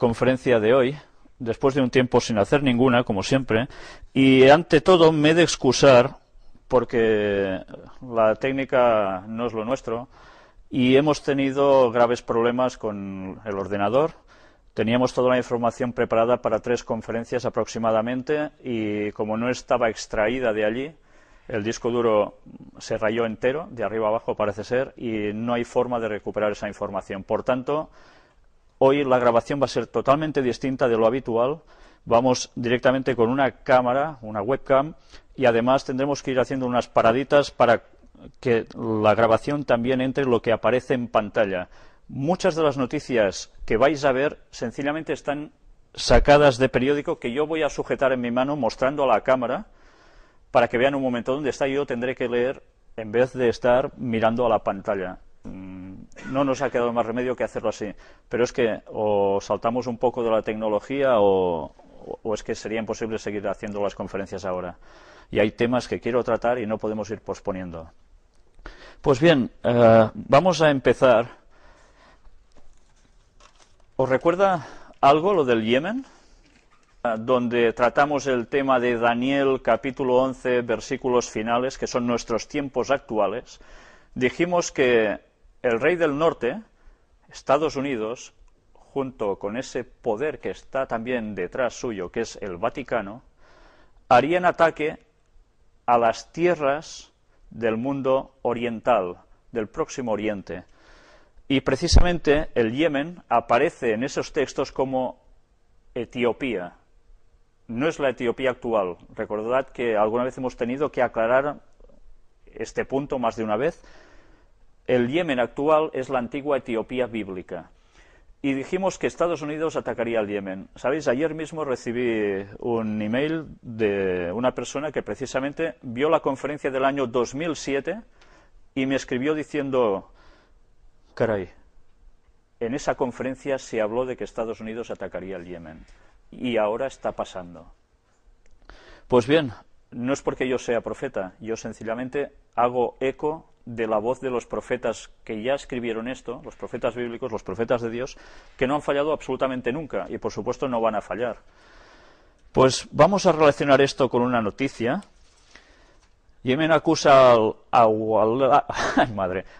conferencia de hoy, después de un tiempo sin hacer ninguna, como siempre, y ante todo me he de excusar porque la técnica no es lo nuestro y hemos tenido graves problemas con el ordenador. Teníamos toda la información preparada para 3 conferencias aproximadamente y como no estaba extraída de allí, el disco duro se rayó entero, de arriba abajo parece ser, y no hay forma de recuperar esa información. Por tanto, hoy la grabación va a ser totalmente distinta de lo habitual. Vamos directamente con una cámara, una webcam, y además tendremos que ir haciendo unas paraditas para que la grabación también entre lo que aparece en pantalla. Muchas de las noticias que vais a ver sencillamente están sacadas de periódico que yo voy a sujetar en mi mano mostrando a la cámara para que vean un momento dónde está. Yo tendré que leer en vez de estar mirando a la pantalla. No nos ha quedado más remedio que hacerlo así, pero es que o saltamos un poco de la tecnología o es que sería imposible seguir haciendo las conferencias ahora. Y hay temas que quiero tratar y no podemos ir posponiendo. Pues bien, vamos a empezar. ¿Os recuerda algo lo del Yemen? Donde tratamos el tema de Daniel capítulo 11, versículos finales, que son nuestros tiempos actuales. Dijimos que el rey del norte, Estados Unidos, junto con ese poder que está también detrás suyo, que es el Vaticano, harían ataque a las tierras del mundo oriental, del Próximo Oriente. Y precisamente el Yemen aparece en esos textos como Etiopía. No es la Etiopía actual. Recordad que alguna vez hemos tenido que aclarar este punto más de una vez. El Yemen actual es la antigua Etiopía bíblica. Y dijimos que Estados Unidos atacaría al Yemen. ¿Sabéis? Ayer mismo recibí un email de una persona que precisamente vio la conferencia del año 2007 y me escribió diciendo: caray, en esa conferencia se habló de que Estados Unidos atacaría al Yemen. Y ahora está pasando. Pues bien, no es porque yo sea profeta, yo sencillamente hago eco de la voz de los profetas que ya escribieron esto, los profetas bíblicos, los profetas de Dios, que no han fallado absolutamente nunca y por supuesto no van a fallar. Pues vamos a relacionar esto con una noticia. Yemen acusa al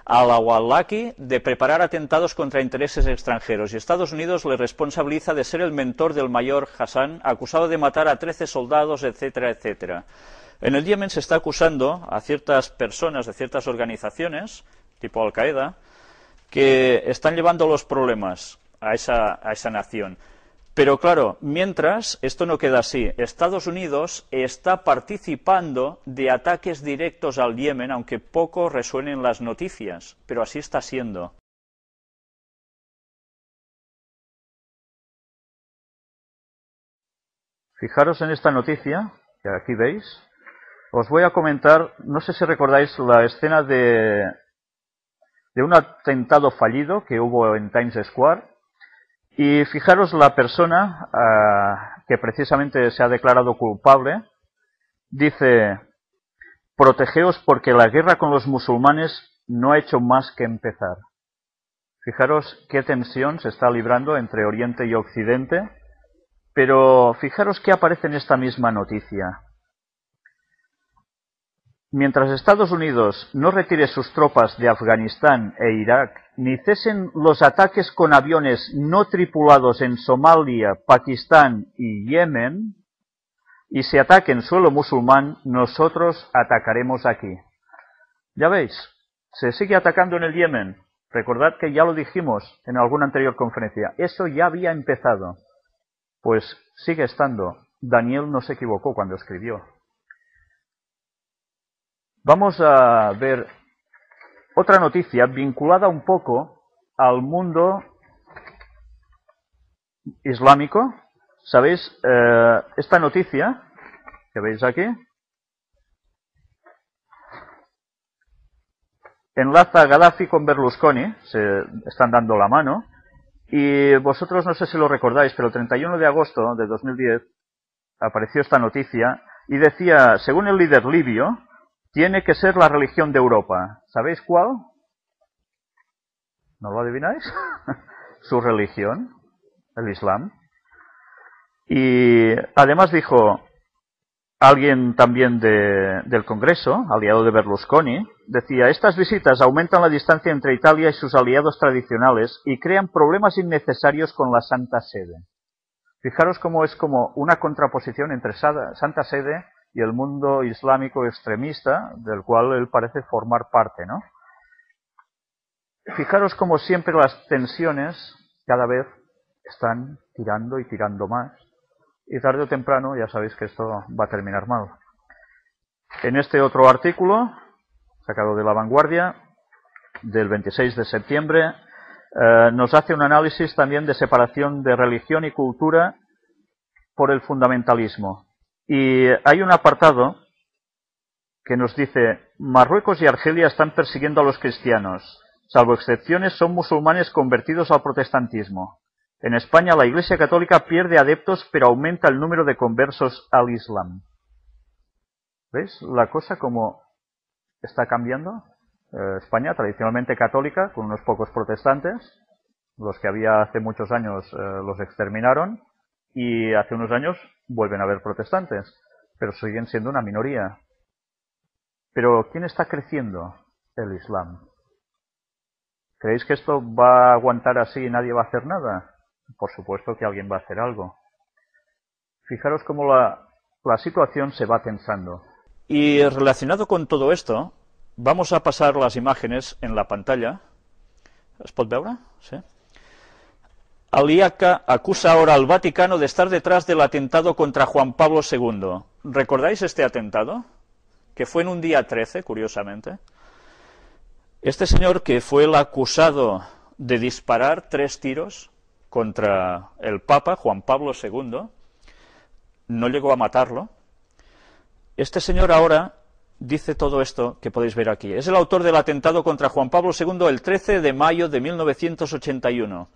Awlaki de preparar atentados contra intereses extranjeros y Estados Unidos le responsabiliza de ser el mentor del mayor Hassan, acusado de matar a 13 soldados, etcétera, etcétera. En el Yemen se está acusando a ciertas personas de ciertas organizaciones, tipo Al-Qaeda, que están llevando los problemas a esa nación. Pero claro, mientras, esto no queda así. Estados Unidos está participando de ataques directos al Yemen, aunque poco resuenen las noticias, pero así está siendo. Fijaros en esta noticia, que aquí veis. Os voy a comentar, no sé si recordáis la escena de un atentado fallido que hubo en Times Square. Y fijaros la persona que precisamente se ha declarado culpable, dice: protegeos porque la guerra con los musulmanes no ha hecho más que empezar. Fijaros qué tensión se está librando entre Oriente y Occidente, pero fijaros qué aparece en esta misma noticia. Mientras Estados Unidos no retire sus tropas de Afganistán e Irak, ni cesen los ataques con aviones no tripulados en Somalia, Pakistán y Yemen, y se ataque en suelo musulmán, nosotros atacaremos aquí. Ya veis, se sigue atacando en el Yemen. Recordad que ya lo dijimos en alguna anterior conferencia. Eso ya había empezado. Pues sigue estando. Daniel no se equivocó cuando escribió. Vamos a ver otra noticia vinculada un poco al mundo islámico. ¿Sabéis? Esta noticia que veis aquí enlaza a Gaddafi con Berlusconi, se están dando la mano, y vosotros no sé si lo recordáis, pero el 31 de agosto de 2010 apareció esta noticia y decía, según el líder libio, tiene que ser la religión de Europa. ¿Sabéis cuál? ¿No lo adivináis? Su religión. el Islam. Y además dijo alguien también del Congreso, aliado de Berlusconi, decía: estas visitas aumentan la distancia entre Italia y sus aliados tradicionales y crean problemas innecesarios con la Santa Sede. Fijaros cómo es como una contraposición entre Santa Sede y el mundo islámico extremista, del cual él parece formar parte, ¿no? Fijaros como siempre las tensiones cada vez están tirando y tirando más. Y tarde o temprano ya sabéis que esto va a terminar mal. En este otro artículo, sacado de La Vanguardia, del 26 de septiembre, nos hace un análisis también de separación de religión y cultura por el fundamentalismo. Y hay un apartado que nos dice: Marruecos y Argelia están persiguiendo a los cristianos. Salvo excepciones, son musulmanes convertidos al protestantismo. En España la Iglesia Católica pierde adeptos, pero aumenta el número de conversos al Islam. ¿Veis la cosa como está cambiando? España, tradicionalmente católica, con unos pocos protestantes. Los que había hace muchos años los exterminaron, y hace unos años vuelven a haber protestantes, pero siguen siendo una minoría. Pero ¿quién está creciendo? El Islam. ¿Creéis que esto va a aguantar así y nadie va a hacer nada? Por supuesto que alguien va a hacer algo. Fijaros cómo la situación se va tensando. Y relacionado con todo esto, vamos a pasar las imágenes en la pantalla. ¿Es pot veure? Sí. Aliaca acusa ahora al Vaticano de estar detrás del atentado contra Juan Pablo II. ¿Recordáis este atentado? Que fue en un día 13, curiosamente. Este señor, que fue el acusado de disparar 3 tiros contra el Papa, Juan Pablo II, no llegó a matarlo. Este señor ahora dice todo esto que podéis ver aquí. Es el autor del atentado contra Juan Pablo II el 13 de mayo de 1981.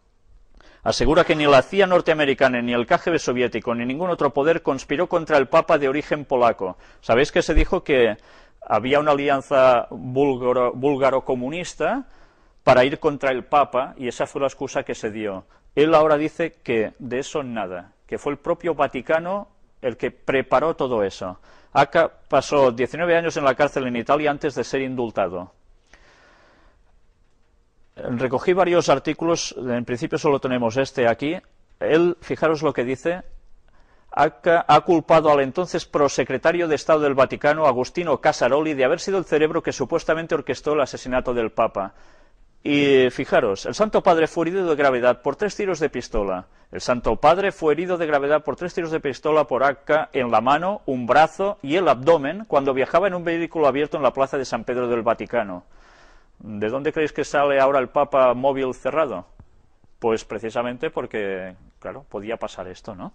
Asegura que ni la CIA norteamericana, ni el KGB soviético, ni ningún otro poder conspiró contra el Papa de origen polaco. ¿Sabéis que se dijo que había una alianza búlgaro-comunista para ir contra el Papa, y esa fue la excusa que se dio? Él ahora dice que de eso nada, que fue el propio Vaticano el que preparó todo eso. Acá pasó 19 años en la cárcel en Italia antes de ser indultado. Recogí varios artículos, en principio solo tenemos este aquí. Él, fijaros lo que dice: ha culpado al entonces prosecretario de Estado del Vaticano, Agostino Casaroli, de haber sido el cerebro que supuestamente orquestó el asesinato del Papa. Y fijaros, el Santo Padre fue herido de gravedad por 3 tiros de pistola. El Santo Padre fue herido de gravedad por 3 tiros de pistola por AK en la mano, un brazo y el abdomen cuando viajaba en un vehículo abierto en la plaza de San Pedro del Vaticano. ¿De dónde creéis que sale ahora el Papa móvil cerrado? Pues precisamente porque, claro, podía pasar esto, ¿no?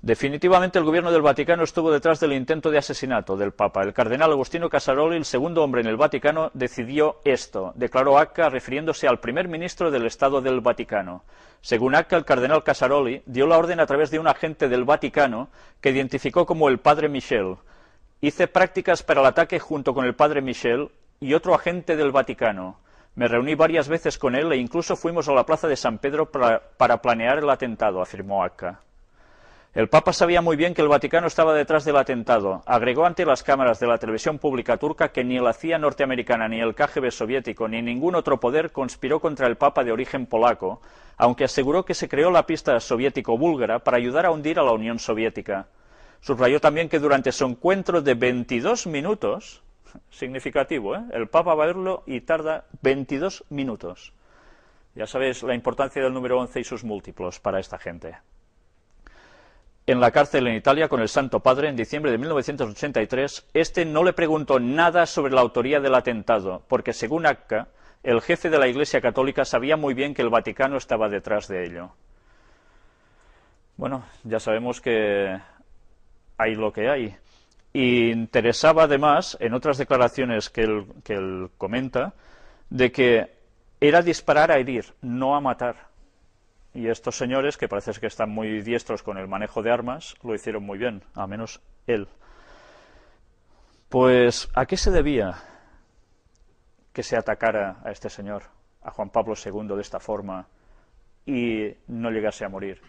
Definitivamente el gobierno del Vaticano estuvo detrás del intento de asesinato del Papa. El cardenal Agostino Casaroli, el segundo hombre en el Vaticano, decidió esto, declaró Acca refiriéndose al primer ministro del Estado del Vaticano. Según Acca, el cardenal Casaroli dio la orden a través de un agente del Vaticano que identificó como el padre Michel. Hice prácticas para el ataque junto con el padre Michel y otro agente del Vaticano. Me reuní varias veces con él e incluso fuimos a la plaza de San Pedro para planear el atentado, afirmó Acca. El Papa sabía muy bien que el Vaticano estaba detrás del atentado. Agregó ante las cámaras de la televisión pública turca que ni la CIA norteamericana, ni el KGB soviético, ni ningún otro poder conspiró contra el Papa de origen polaco, aunque aseguró que se creó la pista soviético-búlgara para ayudar a hundir a la Unión Soviética. Subrayó también que durante su encuentro de 22 minutos, significativo, el Papa va a verlo y tarda 22 minutos. Ya sabéis la importancia del número 11 y sus múltiplos para esta gente. En la cárcel en Italia con el Santo Padre en diciembre de 1983, este no le preguntó nada sobre la autoría del atentado, porque según Acca, el jefe de la Iglesia Católica sabía muy bien que el Vaticano estaba detrás de ello. Bueno, ya sabemos que hay lo que hay. Y interesaba además, en otras declaraciones que él comenta, de que era disparar a herir, no a matar. Y estos señores, que parece que están muy diestros con el manejo de armas, lo hicieron muy bien, al menos él. Pues, ¿a qué se debía que se atacara a este señor, a Juan Pablo II, de esta forma, y no llegase a morir,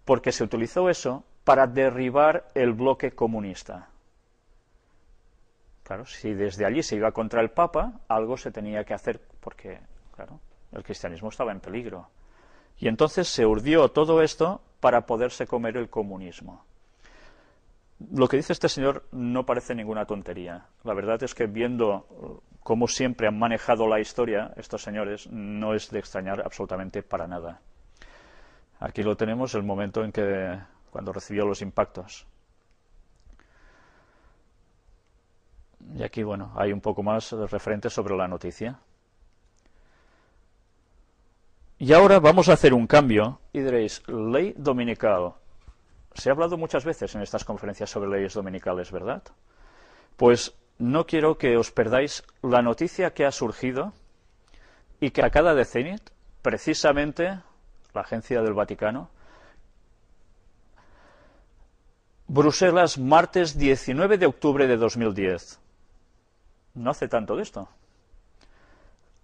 porque se utilizó eso para derribar el bloque comunista. Claro, si desde allí se iba contra el Papa, algo se tenía que hacer, porque, claro, el cristianismo estaba en peligro. Y entonces se urdió todo esto para poderse comer el comunismo. Lo que dice este señor no parece ninguna tontería. La verdad es que viendo cómo siempre han manejado la historia estos señores, no es de extrañar absolutamente para nada. Aquí lo tenemos, el momento en que, cuando recibió los impactos. Y aquí, bueno, hay un poco más referente sobre la noticia. Y ahora vamos a hacer un cambio y diréis, ley dominical. Se ha hablado muchas veces en estas conferencias sobre leyes dominicales, ¿verdad? Pues no quiero que os perdáis la noticia que ha surgido y que acaba de cenit, precisamente, la Agencia del Vaticano, Bruselas, martes 19 de octubre de 2010. No hace tanto de esto.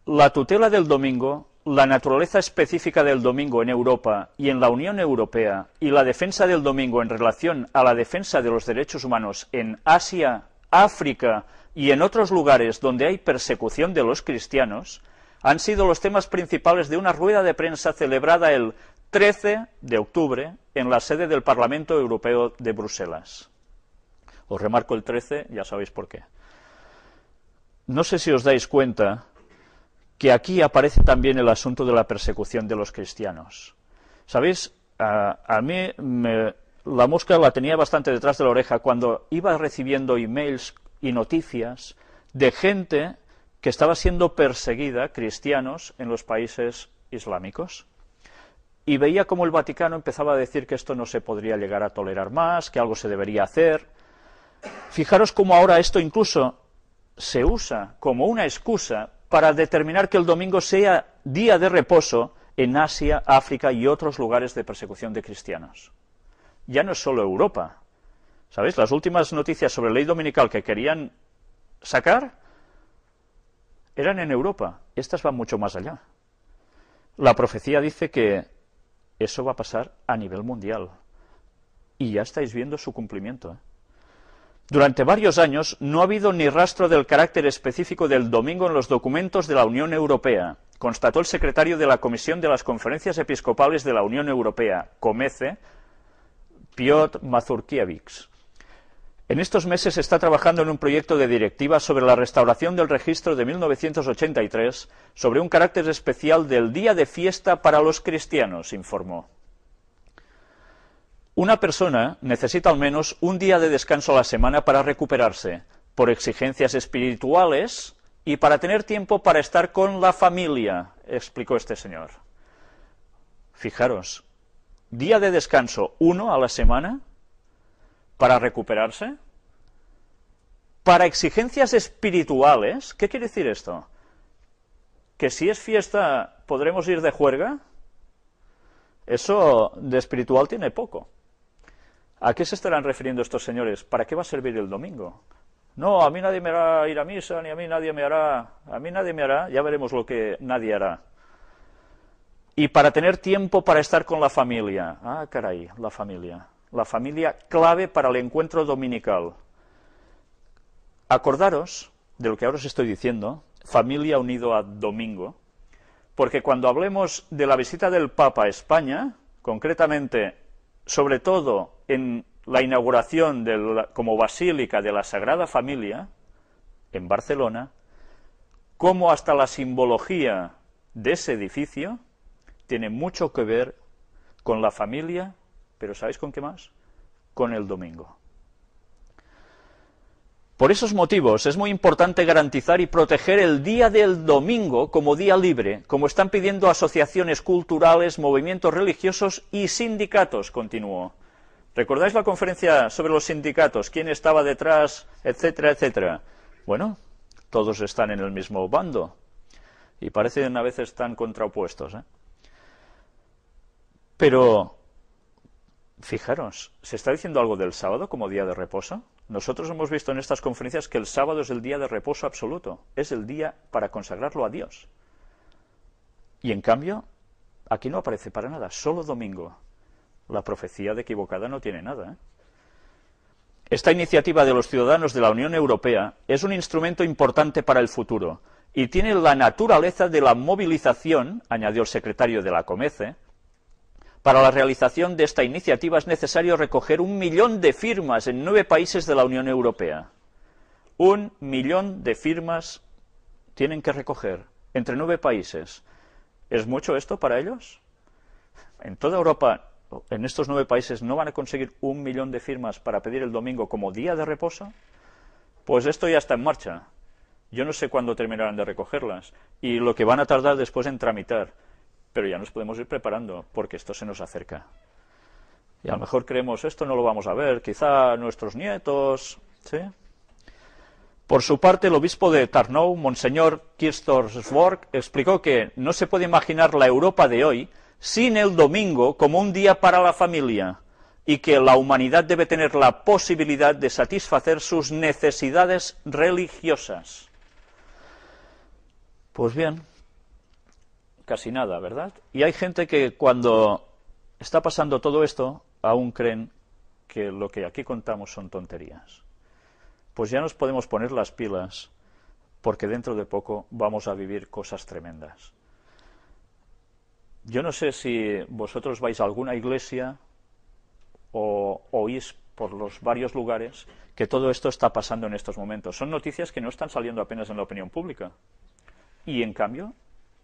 La tutela del domingo, la naturaleza específica del domingo en Europa y en la Unión Europea y la defensa del domingo en relación a la defensa de los derechos humanos en Asia, África y en otros lugares donde hay persecución de los cristianos han sido los temas principales de una rueda de prensa celebrada el 13 de octubre en la sede del Parlamento Europeo de Bruselas. Os remarco el 13, ya sabéis por qué. No sé si os dais cuenta que aquí aparece también el asunto de la persecución de los cristianos. ¿Sabéis? A mí la mosca la tenía bastante detrás de la oreja cuando iba recibiendo emails y noticias de gente que estaba siendo perseguida, cristianos, en los países islámicos. Y veía cómo el Vaticano empezaba a decir que esto no se podría llegar a tolerar más, que algo se debería hacer. Fijaros cómo ahora esto incluso se usa como una excusa para determinar que el domingo sea día de reposo en Asia, África y otros lugares de persecución de cristianos. Ya no es solo Europa. ¿Sabéis? Las últimas noticias sobre ley dominical que querían sacar eran en Europa. Estas van mucho más allá. La profecía dice que eso va a pasar a nivel mundial. Y ya estáis viendo su cumplimiento, ¿eh? Durante varios años no ha habido ni rastro del carácter específico del domingo en los documentos de la Unión Europea, constató el secretario de la Comisión de las Conferencias Episcopales de la Unión Europea, COMECE, Piotr Mazurkiewicz. En estos meses se está trabajando en un proyecto de directiva sobre la restauración del registro de 1983 sobre un carácter especial del día de fiesta para los cristianos, informó. Una persona necesita al menos un día de descanso a la semana para recuperarse, por exigencias espirituales y para tener tiempo para estar con la familia, explicó este señor. Fijaros, día de descanso, 1 a la semana, para recuperarse, para exigencias espirituales. ¿Qué quiere decir esto? ¿Que si es fiesta podremos ir de juerga? Eso de espiritual tiene poco. ¿A qué se estarán refiriendo estos señores? ¿Para qué va a servir el domingo? No, a mí nadie me hará ir a misa, ni a mí nadie me hará. A mí nadie me hará, ya veremos lo que nadie hará. Y para tener tiempo para estar con la familia. Ah, caray, la familia. La familia clave para el encuentro dominical. Acordaros de lo que ahora os estoy diciendo, familia unido a domingo, porque cuando hablemos de la visita del Papa a España, concretamente, sobre todo en la inauguración como basílica de la Sagrada Familia, en Barcelona, como hasta la simbología de ese edificio tiene mucho que ver con la familia, pero ¿sabéis con qué más? Con el domingo. Por esos motivos es muy importante garantizar y proteger el día del domingo como día libre, como están pidiendo asociaciones culturales, movimientos religiosos y sindicatos, continuó. ¿Recordáis la conferencia sobre los sindicatos? ¿Quién estaba detrás? Etcétera, etcétera. Bueno, todos están en el mismo bando y parecen a veces tan contraopuestos, ¿eh? Pero, fijaros, ¿se está diciendo algo del sábado como día de reposo? Nosotros hemos visto en estas conferencias que el sábado es el día de reposo absoluto, es el día para consagrarlo a Dios. Y en cambio, Aquí no aparece para nada, solo domingo. La profecía de equivocada no tiene nada, ¿eh? Esta iniciativa de los ciudadanos de la Unión Europea es un instrumento importante para el futuro y tiene la naturaleza de la movilización, añadió el secretario de la Comece. Para la realización de esta iniciativa es necesario recoger 1 millón de firmas en 9 países de la Unión Europea. 1 millón de firmas tienen que recoger entre 9 países. ¿Es mucho esto para ellos? En toda Europa, en estos 9 países, ¿no van a conseguir 1 millón de firmas para pedir el domingo como día de reposo? Pues esto ya está en marcha. Yo no sé cuándo terminarán de recogerlas y lo que van a tardar después en tramitar. Pero ya nos podemos ir preparando, porque esto se nos acerca. Y a lo mejor creemos, esto no lo vamos a ver, quizá nuestros nietos, ¿sí? Por su parte, el obispo de Tarnow, Monseñor Kirchhoff, explicó que no se puede imaginar la Europa de hoy sin el domingo como un día para la familia y que la humanidad debe tener la posibilidad de satisfacer sus necesidades religiosas. Pues bien, casi nada, ¿verdad? Y hay gente que cuando está pasando todo esto aún creen que lo que aquí contamos son tonterías. Pues ya nos podemos poner las pilas, porque dentro de poco vamos a vivir cosas tremendas. Yo no sé si vosotros vais a alguna iglesia o oís por los varios lugares que todo esto está pasando en estos momentos. Son noticias que no están saliendo apenas en la opinión pública. Y en cambio,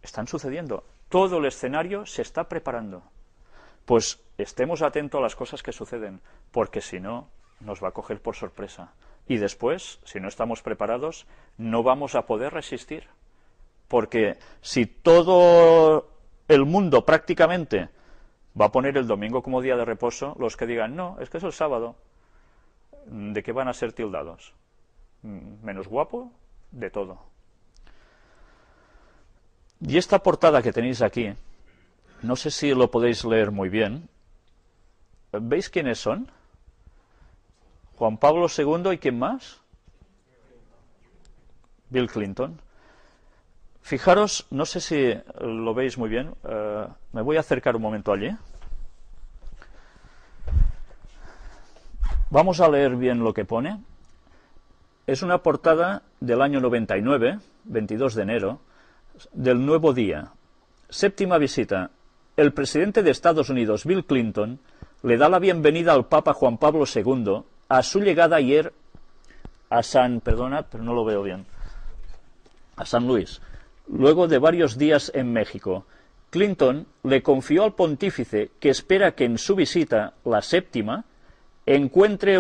están sucediendo. Todo el escenario se está preparando. Pues estemos atentos a las cosas que suceden, porque si no, nos va a coger por sorpresa. Y después, si no estamos preparados, no vamos a poder resistir. Porque si todo el mundo prácticamente va a poner el domingo como día de reposo, los que digan, no, es que es el sábado, ¿de qué van a ser tildados? ¿Menos guapo? De todo. Y esta portada que tenéis aquí, no sé si lo podéis leer muy bien. ¿Veis quiénes son? Juan Pablo II y ¿quién más? Bill Clinton. Fijaros, no sé si lo veis muy bien, me voy a acercar un momento allí. Vamos a leer bien lo que pone. Es una portada del año 99, 22 de enero, del Nuevo Día. Séptima visita. El presidente de Estados Unidos, Bill Clinton, le da la bienvenida al Papa Juan Pablo II a su llegada ayer a San Luis, luego de varios días en México. Clinton le confió al pontífice que espera que en su visita, la séptima, encuentre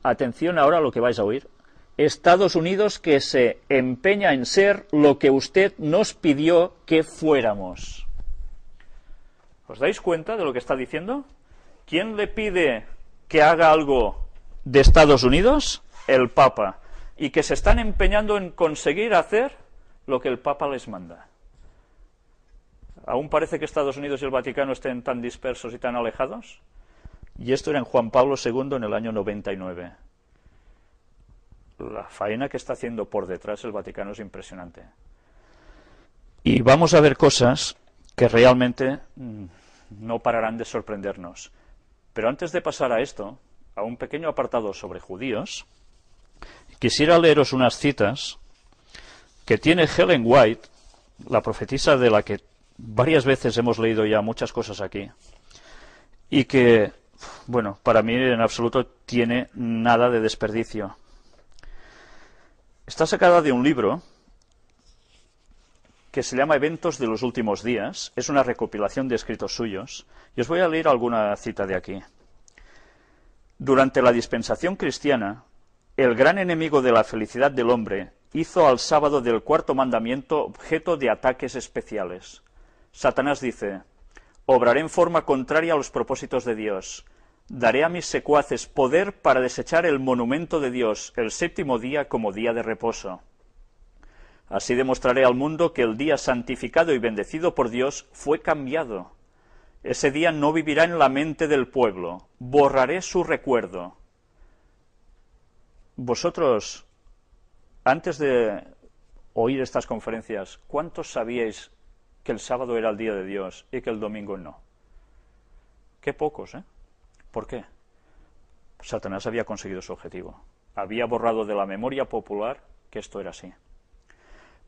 atención ahora a lo que vais a oír, Estados Unidos que se empeña en ser lo que usted nos pidió que fuéramos. ¿Os dais cuenta de lo que está diciendo? ¿Quién le pide que haga algo de Estados Unidos? El Papa. Y que se están empeñando en conseguir hacer lo que el Papa les manda. ¿Aún parece que Estados Unidos y el Vaticano estén tan dispersos y tan alejados? Y esto era en Juan Pablo II en el año 99. La faena que está haciendo por detrás el Vaticano es impresionante. Y vamos a ver cosas que realmente no pararán de sorprendernos. Pero antes de pasar a esto, a un pequeño apartado sobre judíos, quisiera leeros unas citas que tiene Ellen White, la profetisa de la que varias veces hemos leído ya muchas cosas aquí, y que, bueno, para mí en absoluto tiene nada de desperdicio. Está sacada de un libro que se llama Eventos de los Últimos Días, es una recopilación de escritos suyos, y os voy a leer alguna cita de aquí. Durante la dispensación cristiana, el gran enemigo de la felicidad del hombre hizo al sábado del cuarto mandamiento objeto de ataques especiales. Satanás dice, obraré en forma contraria a los propósitos de Dios. Daré a mis secuaces poder para desechar el monumento de Dios, el séptimo día, como día de reposo. Así demostraré al mundo que el día santificado y bendecido por Dios fue cambiado. Ese día no vivirá en la mente del pueblo. Borraré su recuerdo. Vosotros, antes de oír estas conferencias, ¿cuántos sabíais que el sábado era el día de Dios y que el domingo no. Qué pocos, ¿eh? ¿Por qué? Satanás había conseguido su objetivo. Había borrado de la memoria popular que esto era así.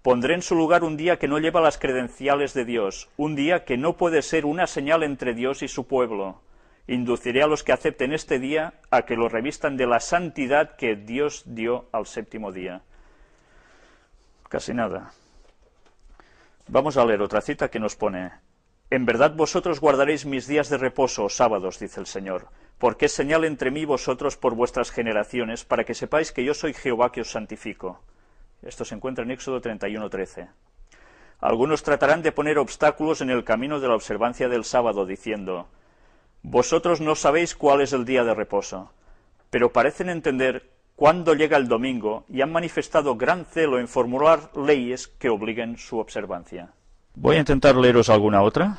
Pondré en su lugar un día que no lleva las credenciales de Dios, un día que no puede ser una señal entre Dios y su pueblo. Induciré a los que acepten este día a que lo revistan de la santidad que Dios dio al séptimo día. Casi nada. Vamos a leer otra cita que nos pone: en verdad vosotros guardaréis mis días de reposo, sábados, dice el Señor, porque es señal entre mí y vosotros por vuestras generaciones, para que sepáis que yo soy Jehová que os santifico. Esto se encuentra en Éxodo 31:13. Algunos tratarán de poner obstáculos en el camino de la observancia del sábado, diciendo: vosotros no sabéis cuál es el día de reposo, pero parecen entender cuándo llega el domingo y han manifestado gran celo en formular leyes que obliguen su observancia. Voy a intentar leeros alguna otra.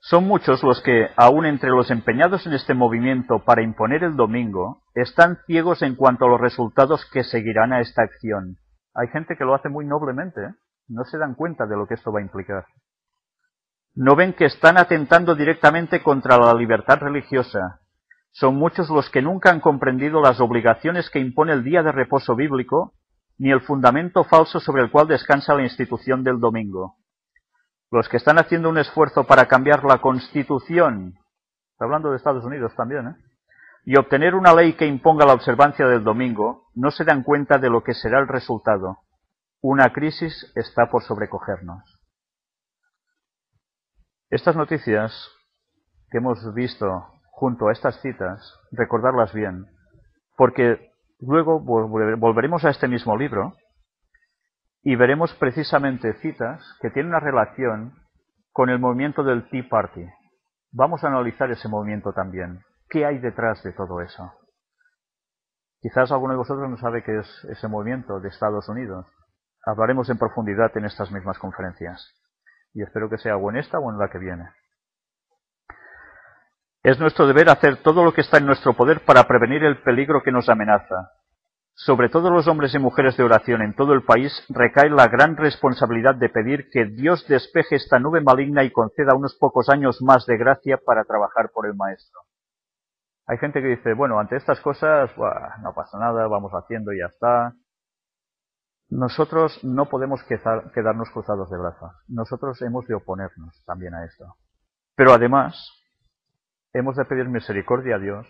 Son muchos los que, aun entre los empeñados en este movimiento para imponer el domingo, están ciegos en cuanto a los resultados que seguirán a esta acción. Hay gente que lo hace muy noblemente, ¿eh? No se dan cuenta de lo que esto va a implicar. No ven que están atentando directamente contra la libertad religiosa. Son muchos los que nunca han comprendido las obligaciones que impone el día de reposo bíblico, ni el fundamento falso sobre el cual descansa la institución del domingo. Los que están haciendo un esfuerzo para cambiar la Constitución, está hablando de Estados Unidos también, y obtener una ley que imponga la observancia del domingo, no se dan cuenta de lo que será el resultado. Una crisis está por sobrecogernos. Estas noticias que hemos visto junto a estas citas, recordarlas bien, porque luego volveremos a este mismo libro y veremos precisamente citas que tienen una relación con el movimiento del Tea Party. Vamos a analizar ese movimiento también. ¿Qué hay detrás de todo eso? Quizás alguno de vosotros no sabe qué es ese movimiento de Estados Unidos. Hablaremos en profundidad en estas mismas conferencias. Y espero que sea o en esta o en la que viene. Es nuestro deber hacer todo lo que está en nuestro poder para prevenir el peligro que nos amenaza. Sobre todos los hombres y mujeres de oración en todo el país recae la gran responsabilidad de pedir que Dios despeje esta nube maligna y conceda unos pocos años más de gracia para trabajar por el Maestro. Hay gente que dice, bueno, ante estas cosas, no pasa nada, vamos haciendo y ya está. Nosotros no podemos quedarnos cruzados de brazos. Nosotros hemos de oponernos también a esto. Pero además, hemos de pedir misericordia a Dios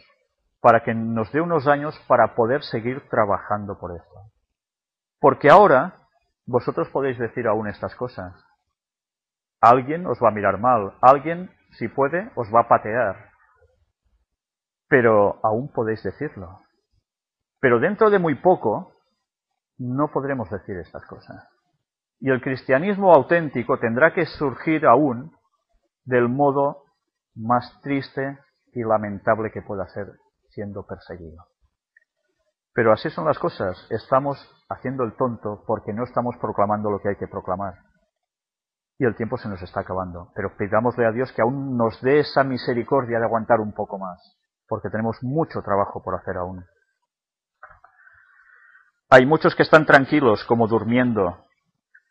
para que nos dé unos años para poder seguir trabajando por esto. Porque ahora vosotros podéis decir aún estas cosas. Alguien os va a mirar mal, alguien, si puede, os va a patear. Pero aún podéis decirlo. Pero dentro de muy poco no podremos decir estas cosas. Y el cristianismo auténtico tendrá que surgir aún del modo más triste y lamentable que pueda ser, siendo perseguido. Pero así son las cosas. Estamos haciendo el tonto porque no estamos proclamando lo que hay que proclamar. Y el tiempo se nos está acabando. Pero pidámosle a Dios que aún nos dé esa misericordia de aguantar un poco más, porque tenemos mucho trabajo por hacer aún. Hay muchos que están tranquilos, como durmiendo.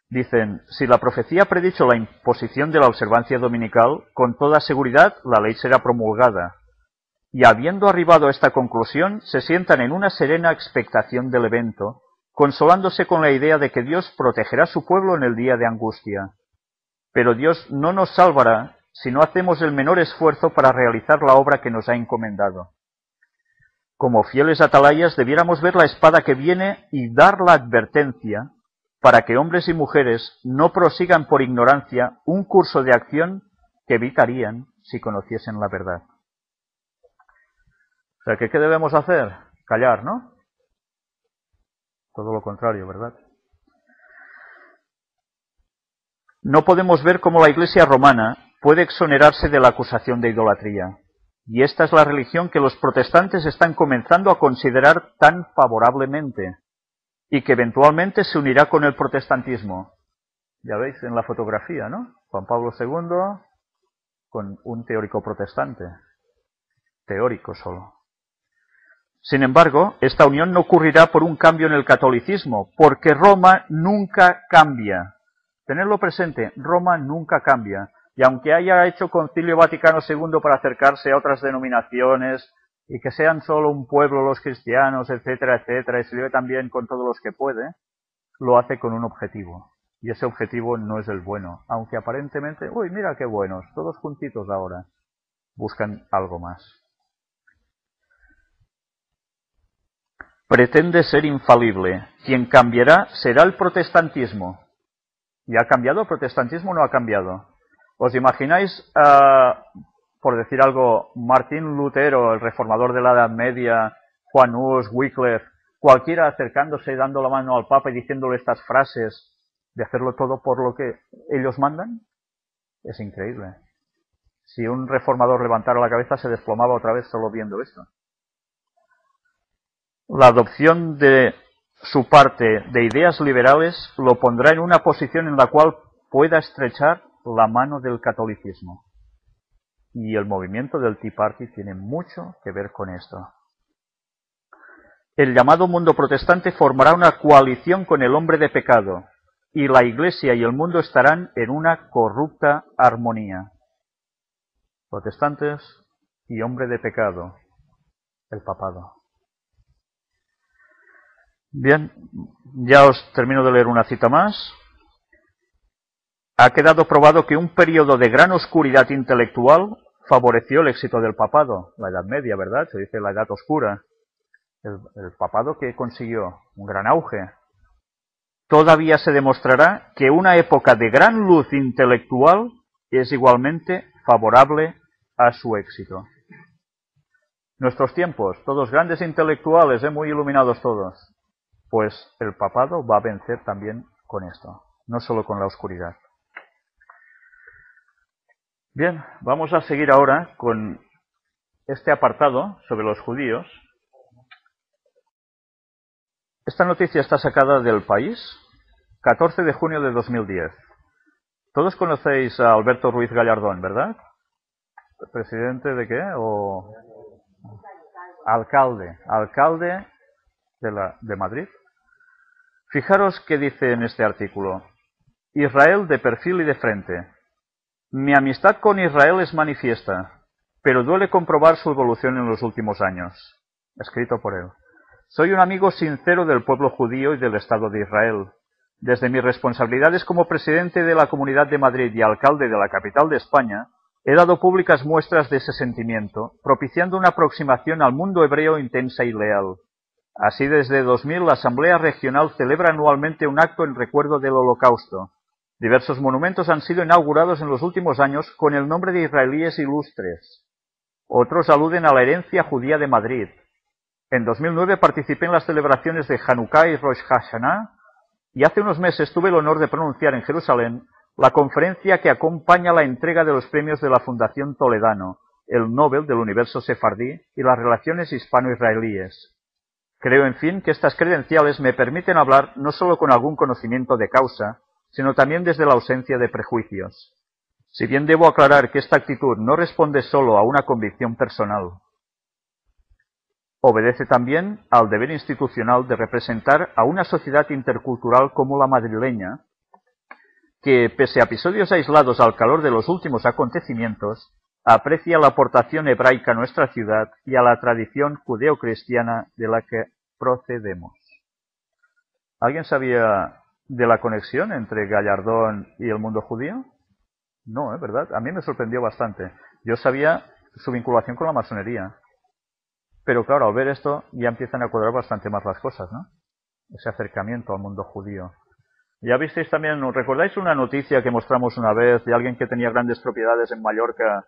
Dicen, si la profecía ha predicho la imposición de la observancia dominical, con toda seguridad la ley será promulgada. Y habiendo arribado a esta conclusión, se sientan en una serena expectación del evento, consolándose con la idea de que Dios protegerá a su pueblo en el día de angustia. Pero Dios no nos salvará si no hacemos el menor esfuerzo para realizar la obra que nos ha encomendado. Como fieles atalayas debiéramos ver la espada que viene y dar la advertencia para que hombres y mujeres no prosigan por ignorancia un curso de acción que evitarían si conociesen la verdad. O sea, ¿qué debemos hacer? Callar, ¿no? Todo lo contrario, ¿verdad? No podemos ver cómo la Iglesia romana puede exonerarse de la acusación de idolatría. Y esta es la religión que los protestantes están comenzando a considerar tan favorablemente y que eventualmente se unirá con el protestantismo. Ya veis en la fotografía, ¿no? Juan Pablo II con un teórico protestante. Teórico solo. Sin embargo, esta unión no ocurrirá por un cambio en el catolicismo, porque Roma nunca cambia. Tenerlo presente, Roma nunca cambia. Y aunque haya hecho Concilio Vaticano II para acercarse a otras denominaciones y que sean solo un pueblo los cristianos, etcétera, etcétera, y se lleve también con todos los que puede, lo hace con un objetivo. Y ese objetivo no es el bueno, aunque aparentemente, uy, mira qué buenos, todos juntitos ahora, buscan algo más. Pretende ser infalible. Quien cambiará será el protestantismo. ¿Y ha cambiado el protestantismo o no ha cambiado? ¿Os imagináis, por decir algo, Martín Lutero, el reformador de la Edad Media, Juan Hus, Wycliffe, cualquiera acercándose y dando la mano al Papa y diciéndole estas frases de hacerlo todo por lo que ellos mandan? Es increíble. Si un reformador levantara la cabeza se desplomaba otra vez solo viendo esto. La adopción de su parte de ideas liberales lo pondrá en una posición en la cual pueda estrechar la mano del catolicismo. Y el movimiento del Tea Party tiene mucho que ver con esto. El llamado mundo protestante formará una coalición con el hombre de pecado, y la Iglesia y el mundo estarán en una corrupta armonía. Protestantes y hombre de pecado, el papado. Bien, ya os termino de leer una cita más. Ha quedado probado que un periodo de gran oscuridad intelectual favoreció el éxito del papado. La Edad Media, ¿verdad? Se dice la Edad Oscura. El papado que consiguió un gran auge. Todavía se demostrará que una época de gran luz intelectual es igualmente favorable a su éxito. Nuestros tiempos, todos grandes intelectuales, muy iluminados todos. Pues el papado va a vencer también con esto, no solo con la oscuridad. Bien, vamos a seguir ahora con este apartado sobre los judíos. Esta noticia está sacada del País, 14 de junio de 2010. Todos conocéis a Alberto Ruiz Gallardón, ¿verdad? ¿Presidente de qué? O alcalde de Madrid. Fijaros qué dice en este artículo. Israel de perfil y de frente. Mi amistad con Israel es manifiesta, pero duele comprobar su evolución en los últimos años. Escrito por él. Soy un amigo sincero del pueblo judío y del Estado de Israel. Desde mis responsabilidades como presidente de la Comunidad de Madrid y alcalde de la capital de España, he dado públicas muestras de ese sentimiento, propiciando una aproximación al mundo hebreo intensa y leal. Así, desde 2000, la Asamblea Regional celebra anualmente un acto en recuerdo del Holocausto. Diversos monumentos han sido inaugurados en los últimos años con el nombre de israelíes ilustres. Otros aluden a la herencia judía de Madrid. En 2009 participé en las celebraciones de Hanukkah y Rosh Hashanah, y hace unos meses tuve el honor de pronunciar en Jerusalén la conferencia que acompaña la entrega de los premios de la Fundación Toledano, el Nobel del Universo Sefardí y las relaciones hispano-israelíes. Creo, en fin, que estas credenciales me permiten hablar no solo con algún conocimiento de causa, sino también desde la ausencia de prejuicios. Si bien debo aclarar que esta actitud no responde solo a una convicción personal, obedece también al deber institucional de representar a una sociedad intercultural como la madrileña, que, pese a episodios aislados al calor de los últimos acontecimientos, aprecia la aportación hebraica a nuestra ciudad y a la tradición judeocristiana de la que procedemos. ¿Alguien sabía de la conexión entre Gallardón y el mundo judío? No, ¿verdad? A mí me sorprendió bastante. Yo sabía su vinculación con la masonería. Pero claro, al ver esto ya empiezan a cuadrar bastante más las cosas, ¿no? Ese acercamiento al mundo judío. Ya visteis también, ¿recordáis una noticia que mostramos una vez de alguien que tenía grandes propiedades en Mallorca,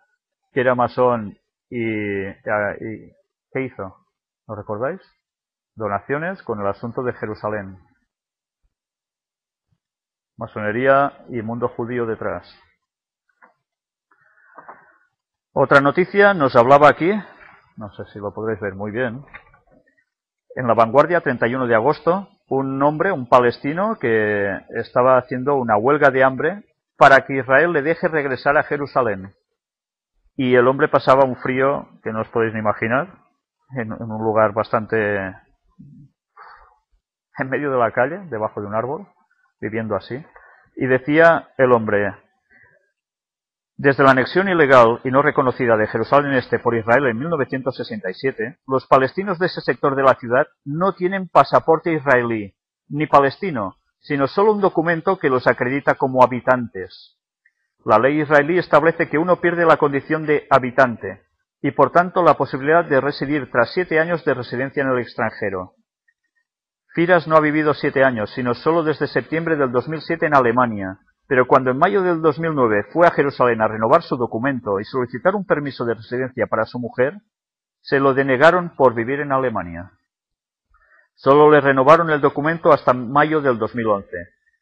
que era masón y ¿qué hizo? ¿Lo recordáis? Donaciones con el asunto de Jerusalén. Masonería y mundo judío detrás. Otra noticia nos hablaba aquí, no sé si lo podréis ver muy bien, en La Vanguardia, 31 de agosto, un hombre, un palestino, que estaba haciendo una huelga de hambre para que Israel le deje regresar a Jerusalén. Y el hombre pasaba un frío que no os podéis ni imaginar, en un lugar bastante en medio de la calle, debajo de un árbol, viviendo así. Y decía el hombre: desde la anexión ilegal y no reconocida de Jerusalén Este por Israel en 1967, los palestinos de ese sector de la ciudad no tienen pasaporte israelí, ni palestino, sino solo un documento que los acredita como habitantes. La ley israelí establece que uno pierde la condición de habitante y por tanto la posibilidad de residir tras 7 años de residencia en el extranjero. Firas no ha vivido 7 años, sino solo desde septiembre del 2007 en Alemania, pero cuando en mayo del 2009 fue a Jerusalén a renovar su documento y solicitar un permiso de residencia para su mujer, se lo denegaron por vivir en Alemania. Solo le renovaron el documento hasta mayo del 2011.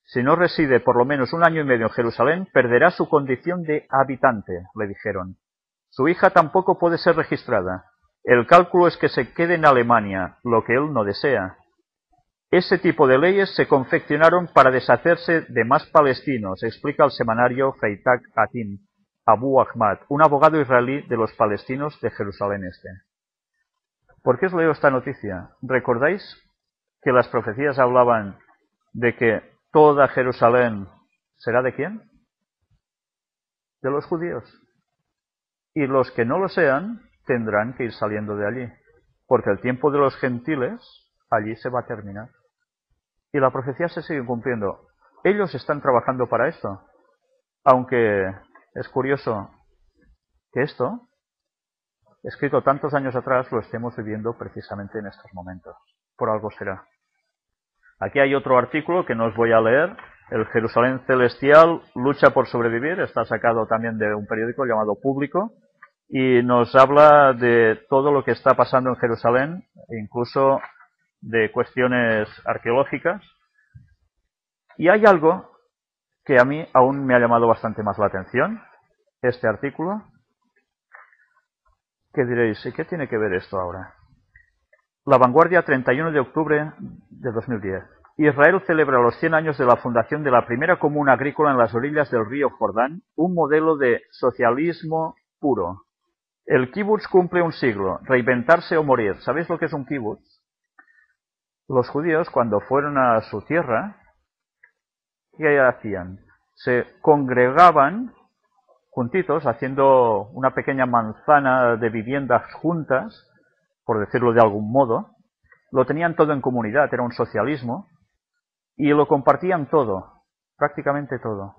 Si no reside por lo menos 1 año y medio en Jerusalén, perderá su condición de habitante, le dijeron. Su hija tampoco puede ser registrada. El cálculo es que se quede en Alemania, lo que él no desea. Ese tipo de leyes se confeccionaron para deshacerse de más palestinos, explica el semanario Freitag Atim Abu Ahmad, un abogado israelí de los palestinos de Jerusalén Este. ¿Por qué os leo esta noticia? ¿Recordáis que las profecías hablaban de que toda Jerusalén será de quién? De los judíos. Y los que no lo sean tendrán que ir saliendo de allí, porque el tiempo de los gentiles allí se va a terminar. Y la profecía se sigue cumpliendo. Ellos están trabajando para esto. Aunque es curioso que esto, escrito tantos años atrás, lo estemos viviendo precisamente en estos momentos. Por algo será. Aquí hay otro artículo que no os voy a leer. El Jerusalén Celestial lucha por sobrevivir. Está sacado también de un periódico llamado Público. Y nos habla de todo lo que está pasando en Jerusalén, incluso de cuestiones arqueológicas. Y hay algo que a mí aún me ha llamado bastante más la atención, este artículo, que diréis, ¿y qué tiene que ver esto ahora? La Vanguardia, 31 de octubre de 2010. Israel celebra los 100 años de la fundación de la primera comuna agrícola en las orillas del río Jordán, un modelo de socialismo puro. El kibutz cumple un siglo, reinventarse o morir. ¿Sabéis lo que es un kibutz? Los judíos, cuando fueron a su tierra, ¿qué hacían? Se congregaban juntitos, haciendo una pequeña manzana de viviendas juntas, por decirlo de algún modo. Lo tenían todo en comunidad, era un socialismo, y lo compartían todo, prácticamente todo.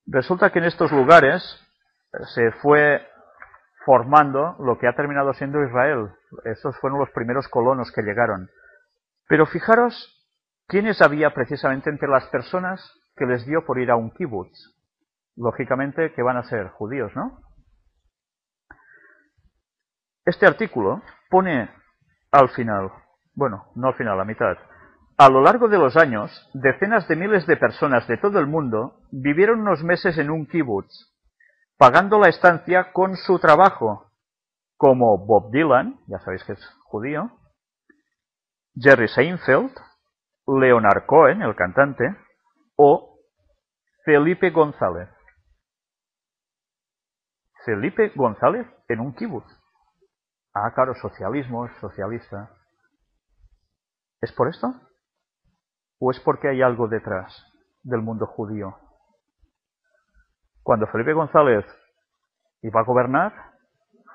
Resulta que en estos lugares se fue formando lo que ha terminado siendo Israel. Esos fueron los primeros colonos que llegaron. Pero fijaros quiénes había precisamente entre las personas que les dio por ir a un kibutz. Lógicamente que van a ser judíos, ¿no? Este artículo pone al final, bueno, no al final, a mitad. A lo largo de los años, decenas de miles de personas de todo el mundo vivieron unos meses en un kibutz, pagando la estancia con su trabajo, como Bob Dylan, ya sabéis que es judío, Jerry Seinfeld, Leonard Cohen, el cantante, o Felipe González. Felipe González en un kibutz. Ah, claro, socialismo, socialista. ¿Es por esto? ¿O es porque hay algo detrás del mundo judío? Cuando Felipe González iba a gobernar,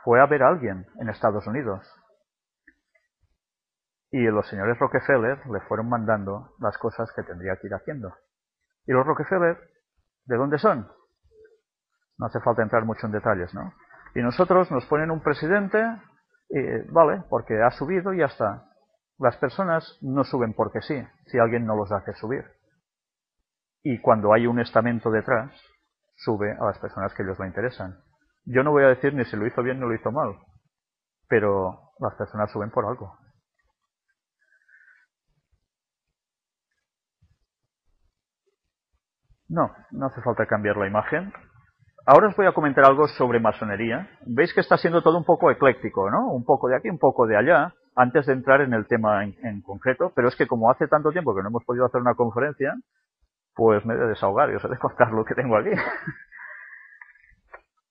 fue a ver a alguien en Estados Unidos. Y los señores Rockefeller le fueron mandando las cosas que tendría que ir haciendo. ¿Y los Rockefeller de dónde son? No hace falta entrar mucho en detalles, ¿no? Y nosotros nos ponen un presidente, y vale, porque ha subido y ya está. Las personas no suben porque sí, si alguien no los hace subir. Y cuando hay un estamento detrás, sube a las personas que ellos le interesan. Yo no voy a decir ni si lo hizo bien ni lo hizo mal, pero las personas suben por algo. No, no hace falta cambiar la imagen. Ahora os voy a comentar algo sobre masonería. Veis que está siendo todo un poco ecléctico, ¿no? Un poco de aquí, un poco de allá, antes de entrar en el tema en concreto. Pero es que como hace tanto tiempo que no hemos podido hacer una conferencia, pues me he de desahogar y os he de contar lo que tengo aquí.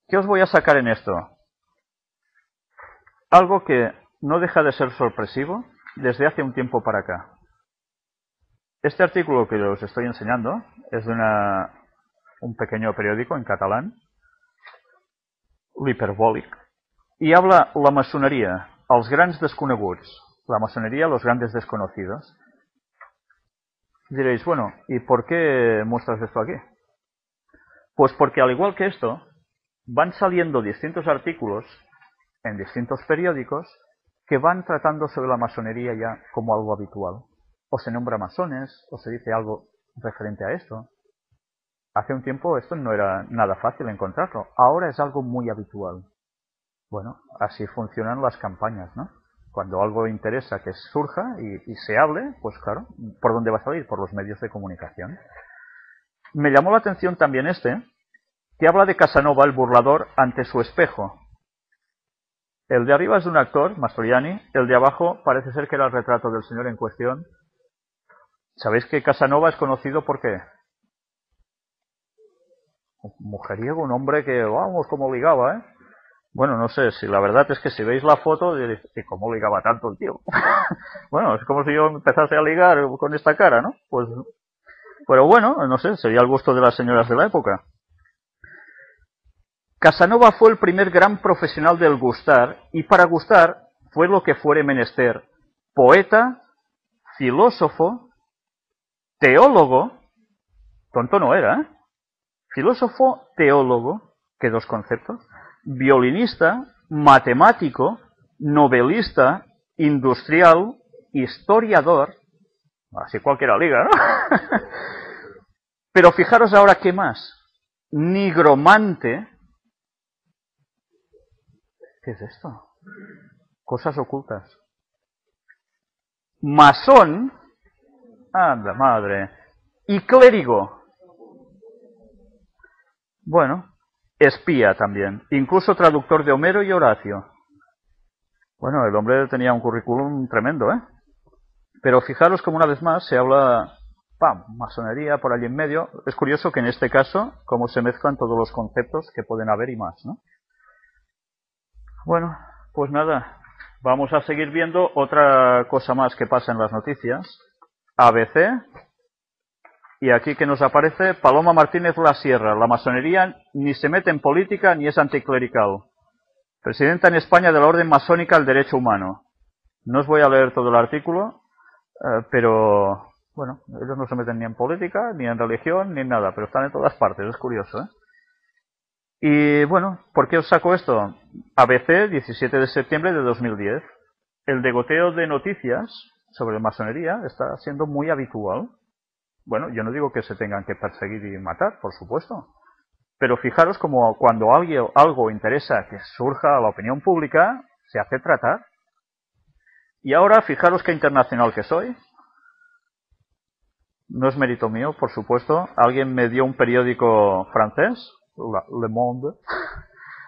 ¿Qué os voy a sacar en esto? Algo que no deja de ser sorpresivo desde hace un tiempo para acá. Este artículo que os estoy enseñando es de un pequeño periódico en catalán, l'Hiperbòlic, y habla la masonería, els grans desconeguts, la masonería, los grandes desconocidos. Diréis, bueno, ¿y por qué muestras esto aquí? Pues porque al igual que esto, van saliendo distintos artículos en distintos periódicos que van tratando sobre la masonería ya como algo habitual. O se nombra masones, o se dice algo referente a esto. Hace un tiempo esto no era nada fácil encontrarlo. Ahora es algo muy habitual. Bueno, así funcionan las campañas, ¿no? Cuando algo interesa que surja y se hable, pues claro, ¿por dónde va a salir? Por los medios de comunicación. Me llamó la atención también que habla de Casanova, el burlador, ante su espejo. El de arriba es de un actor, Mastroianni, el de abajo parece ser que era el retrato del señor en cuestión. ¿Sabéis que Casanova es conocido por qué? Un mujeriego, un hombre que, vamos, cómo ligaba, ¿eh? Bueno, no sé, si la verdad es que si veis la foto, diréis, ¿y cómo ligaba tanto el tío? Bueno, es como si yo empezase a ligar con esta cara, ¿no? Pues, pero bueno, no sé, sería el gusto de las señoras de la época. Casanova fue el primer gran profesional del gustar, y para gustar fue lo que fuere menester: poeta, filósofo, teólogo, tonto no era, ¿eh? Filósofo, teólogo, que dos conceptos, violinista, matemático, novelista, industrial, historiador, así cualquiera liga, ¿no? Pero fijaros ahora qué más: nigromante. ¿Qué es esto? Cosas ocultas. Masón, anda madre, y clérigo. Bueno, espía también, incluso traductor de Homero y Horacio. Bueno, el hombre tenía un currículum tremendo, ¿eh? Pero fijaros como una vez más se habla, ¡pam!, masonería por allí en medio. Es curioso que en este caso, cómo se mezclan todos los conceptos que pueden haber y más, ¿no? Bueno, pues nada, vamos a seguir viendo otra cosa más que pasa en las noticias. ABC, y aquí que nos aparece Paloma Martínez La Sierra: la masonería ni se mete en política ni es anticlerical. Presidenta en España de la Orden Masónica al Derecho Humano. No os voy a leer todo el artículo, pero bueno, ellos no se meten ni en política, ni en religión, ni en nada, pero están en todas partes, es curioso, ¿eh? Y bueno, ¿por qué os saco esto? ABC, 17 de septiembre de 2010. El degoteo de noticias sobre masonería está siendo muy habitual. Bueno, yo no digo que se tengan que perseguir y matar, por supuesto. Pero fijaros como cuando algo interesa que surja a la opinión pública, se hace tratar. Y ahora fijaros qué internacional que soy. No es mérito mío, por supuesto. Alguien me dio un periódico francés, Le Monde,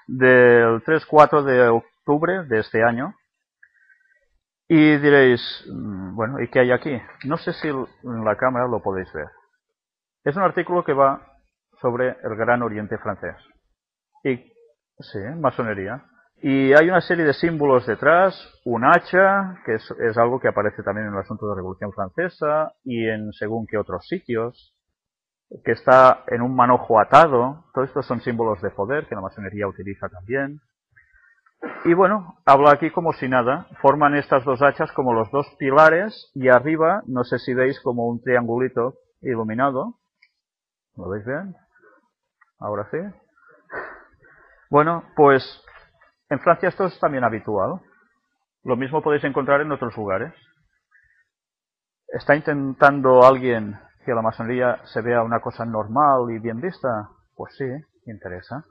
del 3-4 de octubre de este año. Y diréis, bueno, ¿y qué hay aquí? No sé si en la cámara lo podéis ver. Es un artículo que va sobre el Gran Oriente francés. Y sí, masonería. Y hay una serie de símbolos detrás, un hacha, que es algo que aparece también en el asunto de la Revolución Francesa y en según qué otros sitios, que está en un manojo atado. Todos estos son símbolos de poder que la masonería utiliza también. Y bueno, habla aquí como si nada. Forman estas dos hachas como los dos pilares y arriba, no sé si veis como un triangulito iluminado. ¿Lo veis bien? Ahora sí. Bueno, pues en Francia esto es también habitual. Lo mismo podéis encontrar en otros lugares. ¿Está intentando alguien que la masonería se vea una cosa normal y bien vista? Pues sí, interesa.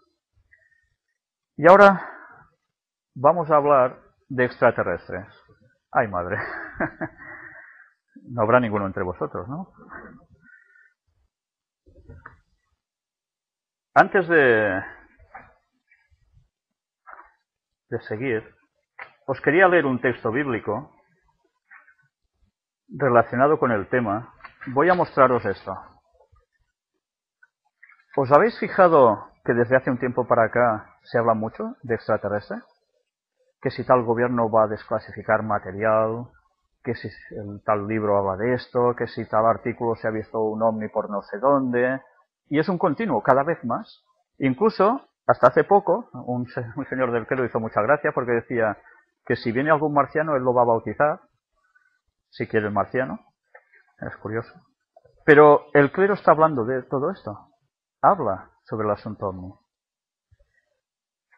Y ahora vamos a hablar de extraterrestres. ¡Ay, madre! No habrá ninguno entre vosotros, ¿no? Antes de seguir, os quería leer un texto bíblico relacionado con el tema. Voy a mostraros esto. ¿Os habéis fijado que desde hace un tiempo para acá se habla mucho de extraterrestres? Que si tal gobierno va a desclasificar material, que si el tal libro habla de esto, que si tal artículo se ha visto un ovni por no sé dónde, y es un continuo, cada vez más. Incluso, hasta hace poco, un señor del clero hizo mucha gracia porque decía que si viene algún marciano, él lo va a bautizar, si quiere el marciano, es curioso. Pero el clero está hablando de todo esto, habla sobre el asunto ovni.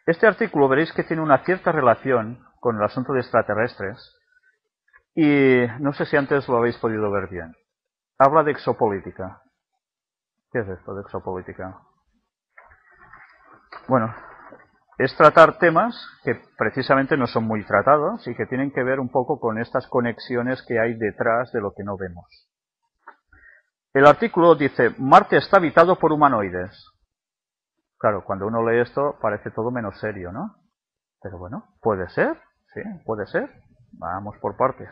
Este artículo veréis que tiene una cierta relación con el asunto de extraterrestres, y no sé si antes lo habéis podido ver bien. Habla de exopolítica. ¿Qué es esto de exopolítica? Bueno, es tratar temas que precisamente no son muy tratados y que tienen que ver un poco con estas conexiones que hay detrás de lo que no vemos. El artículo dice, Marte está habitado por humanoides. Claro, cuando uno lee esto parece todo menos serio, ¿no? Pero bueno, puede ser, sí, puede ser. Vamos por partes.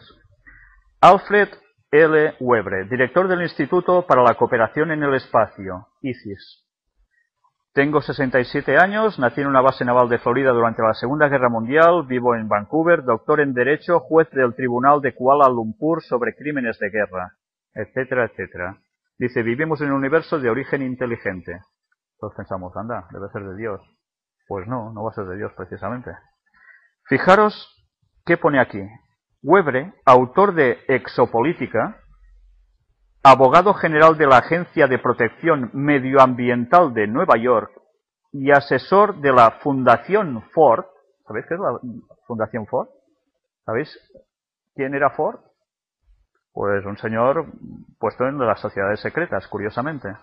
Alfred L. Webre, director del Instituto para la Cooperación en el Espacio, ICIS. Tengo 67 años, nací en una base naval de Florida durante la Segunda Guerra Mundial, vivo en Vancouver, doctor en Derecho, juez del Tribunal de Kuala Lumpur sobre crímenes de guerra, etcétera, etcétera. Dice, vivimos en un universo de origen inteligente. Todos pensamos, anda, debe ser de Dios. Pues no, no va a ser de Dios precisamente. Fijaros qué pone aquí. Webre, autor de Exopolítica, abogado general de la Agencia de Protección Medioambiental de Nueva York y asesor de la Fundación Ford. ¿Sabéis qué es la Fundación Ford? ¿Sabéis quién era Ford? Pues un señor puesto en las sociedades secretas, curiosamente.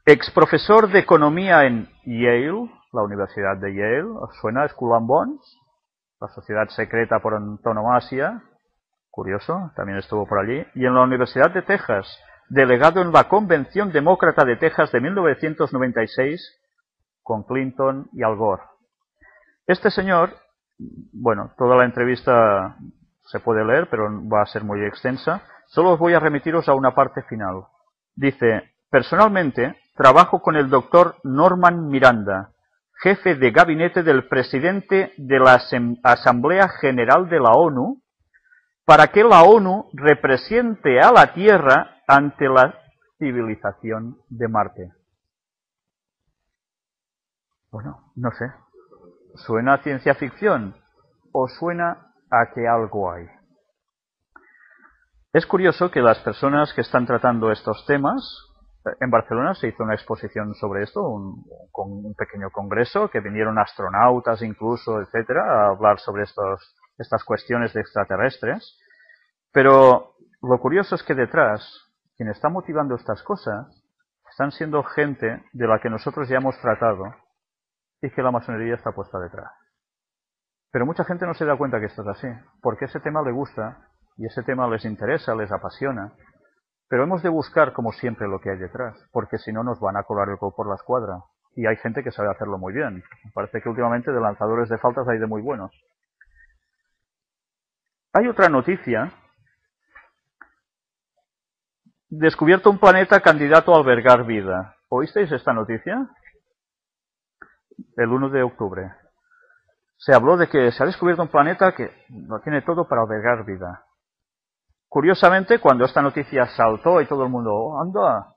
Ex profesor de Economía en Yale, la Universidad de Yale. ¿Os suena Skull and Bones? La sociedad secreta por antonomasia. Curioso, también estuvo por allí. Y en la Universidad de Texas, delegado en la Convención Demócrata de Texas de 1996 con Clinton y Al Gore. Este señor, bueno, toda la entrevista se puede leer, pero va a ser muy extensa. Solo os voy a remitiros a una parte final. Dice, personalmente, trabajo con el doctor Norman Miranda, jefe de gabinete del presidente de la Asamblea General de la ONU, para que la ONU represente a la Tierra ante la civilización de Marte. Bueno, no sé. ¿Suena a ciencia ficción o suena a que algo hay? Es curioso que las personas que están tratando estos temas, en Barcelona se hizo una exposición sobre esto, con un pequeño congreso, que vinieron astronautas incluso, etcétera, a hablar sobre estas cuestiones de extraterrestres. Pero lo curioso es que detrás, quien está motivando estas cosas, están siendo gente de la que nosotros ya hemos tratado y que la masonería está puesta detrás. Pero mucha gente no se da cuenta que esto es así, porque ese tema le gusta y ese tema les interesa, les apasiona. Pero hemos de buscar, como siempre, lo que hay detrás, porque si no nos van a colar el coco por la escuadra. Y hay gente que sabe hacerlo muy bien. Parece que últimamente de lanzadores de faltas hay de muy buenos. Hay otra noticia. Descubierto un planeta candidato a albergar vida. ¿Oísteis esta noticia? El 1 de octubre. Se habló de que se ha descubierto un planeta que lo tiene todo para albergar vida. Curiosamente, cuando esta noticia saltó y todo el mundo, oh, anda,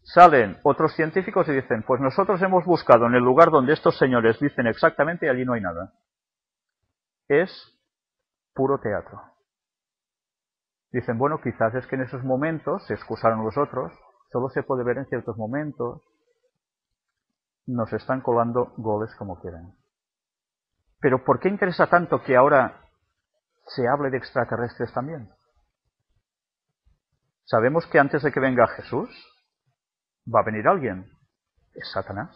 salen otros científicos y dicen, pues nosotros hemos buscado en el lugar donde estos señores dicen exactamente y allí no hay nada. Es puro teatro. Dicen, bueno, quizás es que en esos momentos, se excusaron los otros, solo se puede ver en ciertos momentos, nos están colando goles como quieren. Pero ¿por qué interesa tanto que ahora se hable de extraterrestres también? Sabemos que antes de que venga Jesús, va a venir alguien, es Satanás.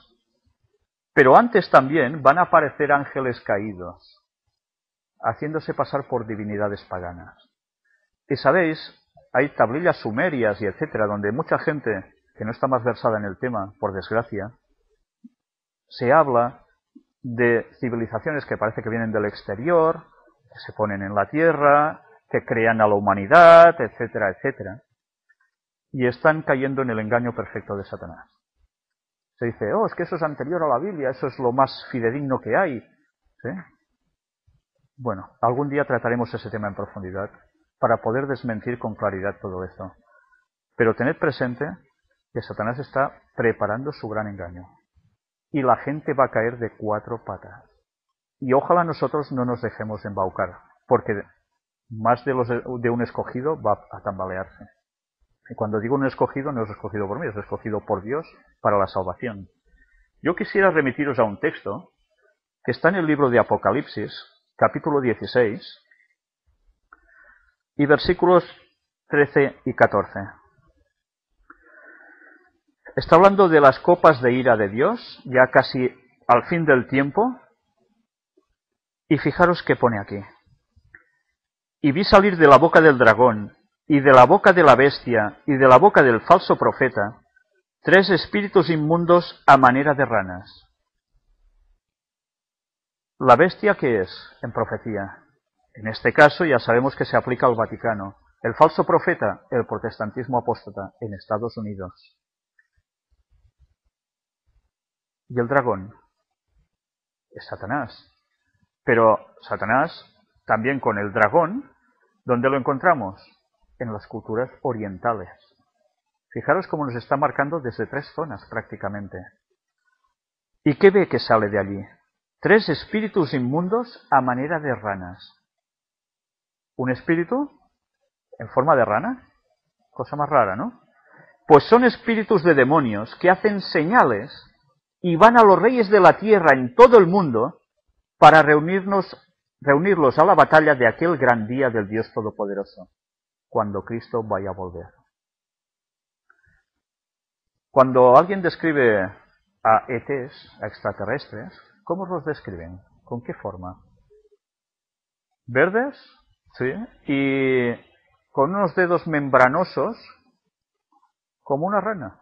Pero antes también van a aparecer ángeles caídos, haciéndose pasar por divinidades paganas. Y sabéis, hay tablillas sumerias y etcétera, donde mucha gente que no está más versada en el tema, por desgracia, se habla de civilizaciones que parece que vienen del exterior, que se ponen en la tierra, que crean a la humanidad, etcétera, etcétera. Y están cayendo en el engaño perfecto de Satanás. Se dice, oh, es que eso es anterior a la Biblia, eso es lo más fidedigno que hay. ¿Sí? Bueno, algún día trataremos ese tema en profundidad para poder desmentir con claridad todo esto. Pero tened presente que Satanás está preparando su gran engaño. Y la gente va a caer de 4 patas. Y ojalá nosotros no nos dejemos embaucar, porque más de un escogido va a tambalearse. Y cuando digo un escogido, no es escogido por mí, es escogido por Dios para la salvación. Yo quisiera remitiros a un texto que está en el libro de Apocalipsis, capítulo 16, y versículos 13 y 14. Está hablando de las copas de ira de Dios, ya casi al fin del tiempo, y fijaros qué pone aquí. Y vi salir de la boca del dragón, y de la boca de la bestia, y de la boca del falso profeta, 3 espíritus inmundos a manera de ranas. ¿La bestia qué es en profecía? En este caso ya sabemos que se aplica al Vaticano. El falso profeta, el protestantismo apóstata en Estados Unidos. Y el dragón es Satanás. Pero Satanás, también con el dragón, ¿dónde lo encontramos? En las culturas orientales. Fijaros cómo nos está marcando desde 3 zonas prácticamente. ¿Y qué ve que sale de allí? 3 espíritus inmundos a manera de ranas. ¿Un espíritu en forma de rana? Cosa más rara, ¿no? Pues son espíritus de demonios que hacen señales y van a los reyes de la tierra en todo el mundo para reunirlos a la batalla de aquel gran día del Dios Todopoderoso, cuando Cristo vaya a volver. Cuando alguien describe a ETs, a extraterrestres, ¿cómo los describen? ¿Con qué forma? ¿Verdes? Sí. Y con unos dedos membranosos, como una rana.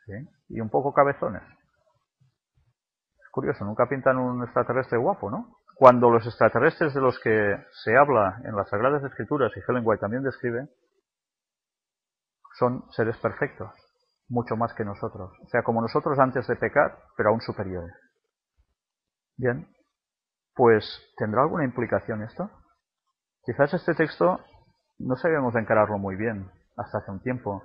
Sí. Y un poco cabezones. Es curioso, nunca pintan un extraterrestre guapo, ¿no? Cuando los extraterrestres de los que se habla en las Sagradas Escrituras, y Ellen White también describe, son seres perfectos, mucho más que nosotros. O sea, como nosotros antes de pecar, pero aún superiores. Bien, pues, ¿tendrá alguna implicación esto? Quizás este texto no sabíamos encararlo muy bien hasta hace un tiempo,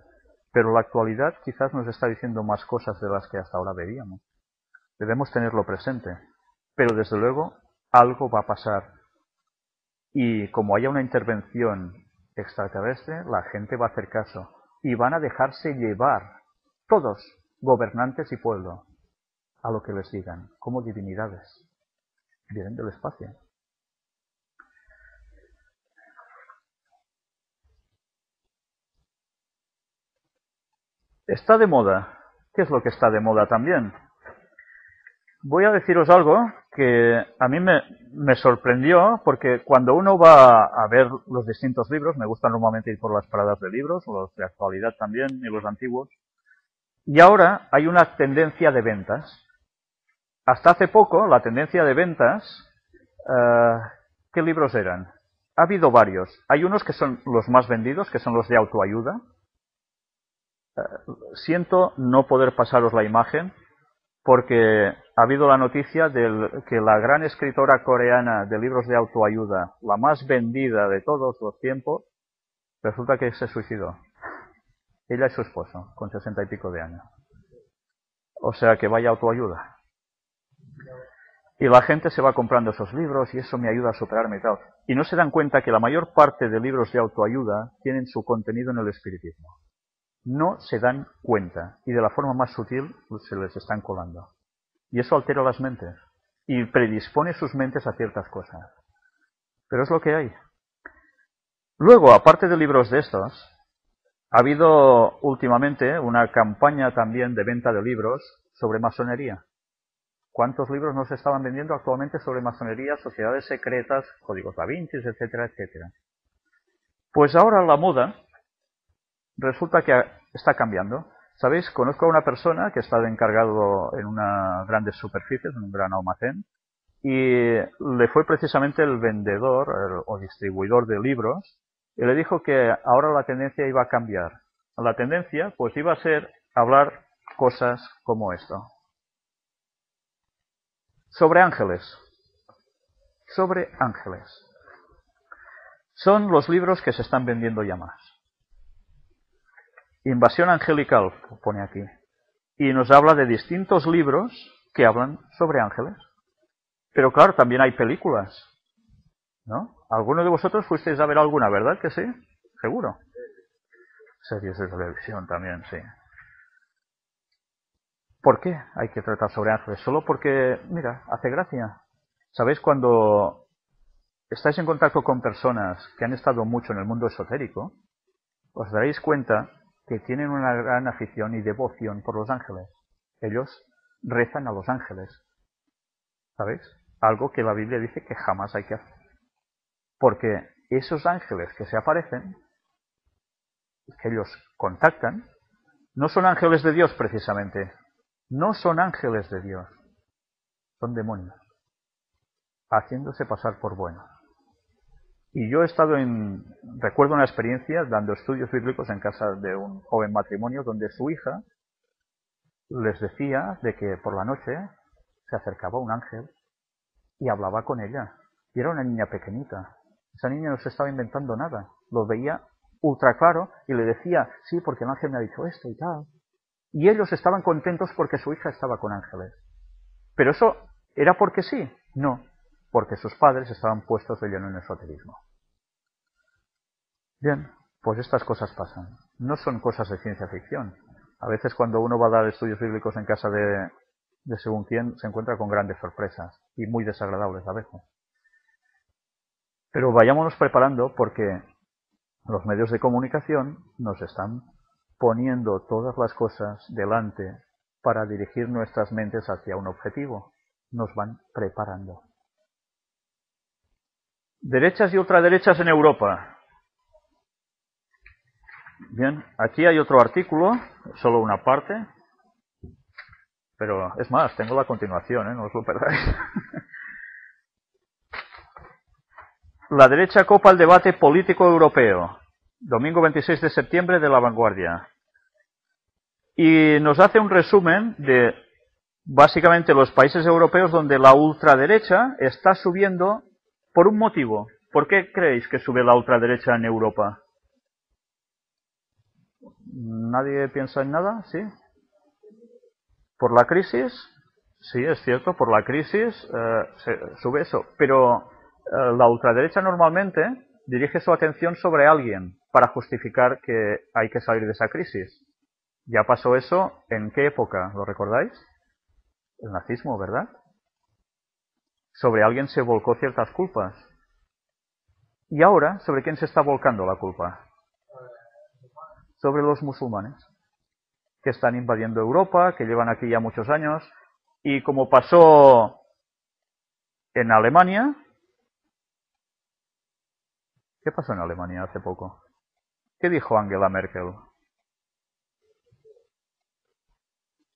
pero la actualidad quizás nos está diciendo más cosas de las que hasta ahora veíamos. Debemos tenerlo presente, pero desde luego algo va a pasar. Y como haya una intervención extraterrestre, la gente va a hacer caso y van a dejarse llevar, todos, gobernantes y pueblo, a lo que les digan, como divinidades. Vienen del espacio. Está de moda. ¿Qué es lo que está de moda también? Voy a deciros algo que a mí me sorprendió, porque cuando uno va a ver los distintos libros, me gusta normalmente ir por las paradas de libros, los de actualidad también y los antiguos, y ahora hay una tendencia de ventas. Hasta hace poco, la tendencia de ventas, ¿qué libros eran? Ha habido varios. Hay unos que son los más vendidos, que son los de autoayuda. Siento no poder pasaros la imagen, porque ha habido la noticia de que la gran escritora coreana de libros de autoayuda, la más vendida de todos los tiempos, resulta que se suicidó. Ella y su esposo, con 60 y pico de años. O sea que vaya autoayuda. Y la gente se va comprando esos libros y eso me ayuda a superarme y tal. Y no se dan cuenta que la mayor parte de libros de autoayuda tienen su contenido en el espiritismo. No se dan cuenta y de la forma más sutil se les están colando. Y eso altera las mentes y predispone sus mentes a ciertas cosas. Pero es lo que hay. Luego, aparte de libros de estos, ha habido últimamente una campaña también de venta de libros sobre masonería. ¿Cuántos libros no se estaban vendiendo actualmente sobre masonería, sociedades secretas, códigos Da Vinci, etcétera, etcétera? Pues ahora la moda resulta que está cambiando. ¿Sabéis? Conozco a una persona que está encargado en unas grandes superficies, en un gran almacén, y le fue precisamente el vendedor o distribuidor de libros, y le dijo que ahora la tendencia iba a cambiar. La tendencia, pues, iba a ser hablar cosas como esto. Sobre ángeles. sobre ángeles. Son los libros que se están vendiendo ya más. Invasión angelical, pone aquí. Y nos habla de distintos libros que hablan sobre ángeles. Pero claro, también hay películas, ¿no? ¿Alguno de vosotros fuisteis a ver alguna, verdad que sí? Seguro. Series de televisión también, sí. ¿Por qué hay que tratar sobre ángeles? Solo porque, mira, hace gracia. ¿Sabéis cuando estáis en contacto con personas que han estado mucho en el mundo esotérico? Os daréis cuenta que tienen una gran afición y devoción por los ángeles. Ellos rezan a los ángeles. ¿Sabéis? Algo que la Biblia dice que jamás hay que hacer. Porque esos ángeles que se aparecen, que ellos contactan, no son ángeles de Dios precisamente. No son ángeles de Dios. Son demonios. Haciéndose pasar por buenos. Y yo he estado recuerdo una experiencia dando estudios bíblicos en casa de un joven matrimonio donde su hija les decía de que por la noche se acercaba un ángel y hablaba con ella. Y era una niña pequeñita. Esa niña no se estaba inventando nada. Lo veía ultra claro y le decía, sí, porque el ángel me ha dicho esto y tal. Y ellos estaban contentos porque su hija estaba con ángeles. ¿Pero eso era porque sí? No, porque sus padres estaban puestos de lleno en esoterismo. Bien, pues estas cosas pasan. No son cosas de ciencia ficción. A veces cuando uno va a dar estudios bíblicos en casa de según quién, se encuentra con grandes sorpresas y muy desagradables a veces. Pero vayámonos preparando porque los medios de comunicación nos están poniendo todas las cosas delante para dirigir nuestras mentes hacia un objetivo. Nos van preparando. Derechas y ultraderechas en Europa. Bien, aquí hay otro artículo, solo una parte, pero es más, tengo la continuación, no os lo perdáis. La derecha copa el debate político europeo. Domingo 26 de septiembre de La Vanguardia. Y nos hace un resumen de básicamente los países europeos donde la ultraderecha está subiendo por un motivo. ¿Por qué creéis que sube la ultraderecha en Europa? ¿Nadie piensa en nada? ¿Sí? ¿Por la crisis? Sí, es cierto, por la crisis se sube eso. Pero la ultraderecha normalmente dirige su atención sobre alguien para justificar que hay que salir de esa crisis. Ya pasó eso, ¿en qué época? ¿Lo recordáis? El nazismo, ¿verdad? Sobre alguien se volcó ciertas culpas. ¿Y ahora sobre quién se está volcando la culpa? Sobre los musulmanes, que están invadiendo Europa, que llevan aquí ya muchos años, y como pasó en Alemania. ¿Qué pasó en Alemania hace poco? ¿Qué dijo Angela Merkel?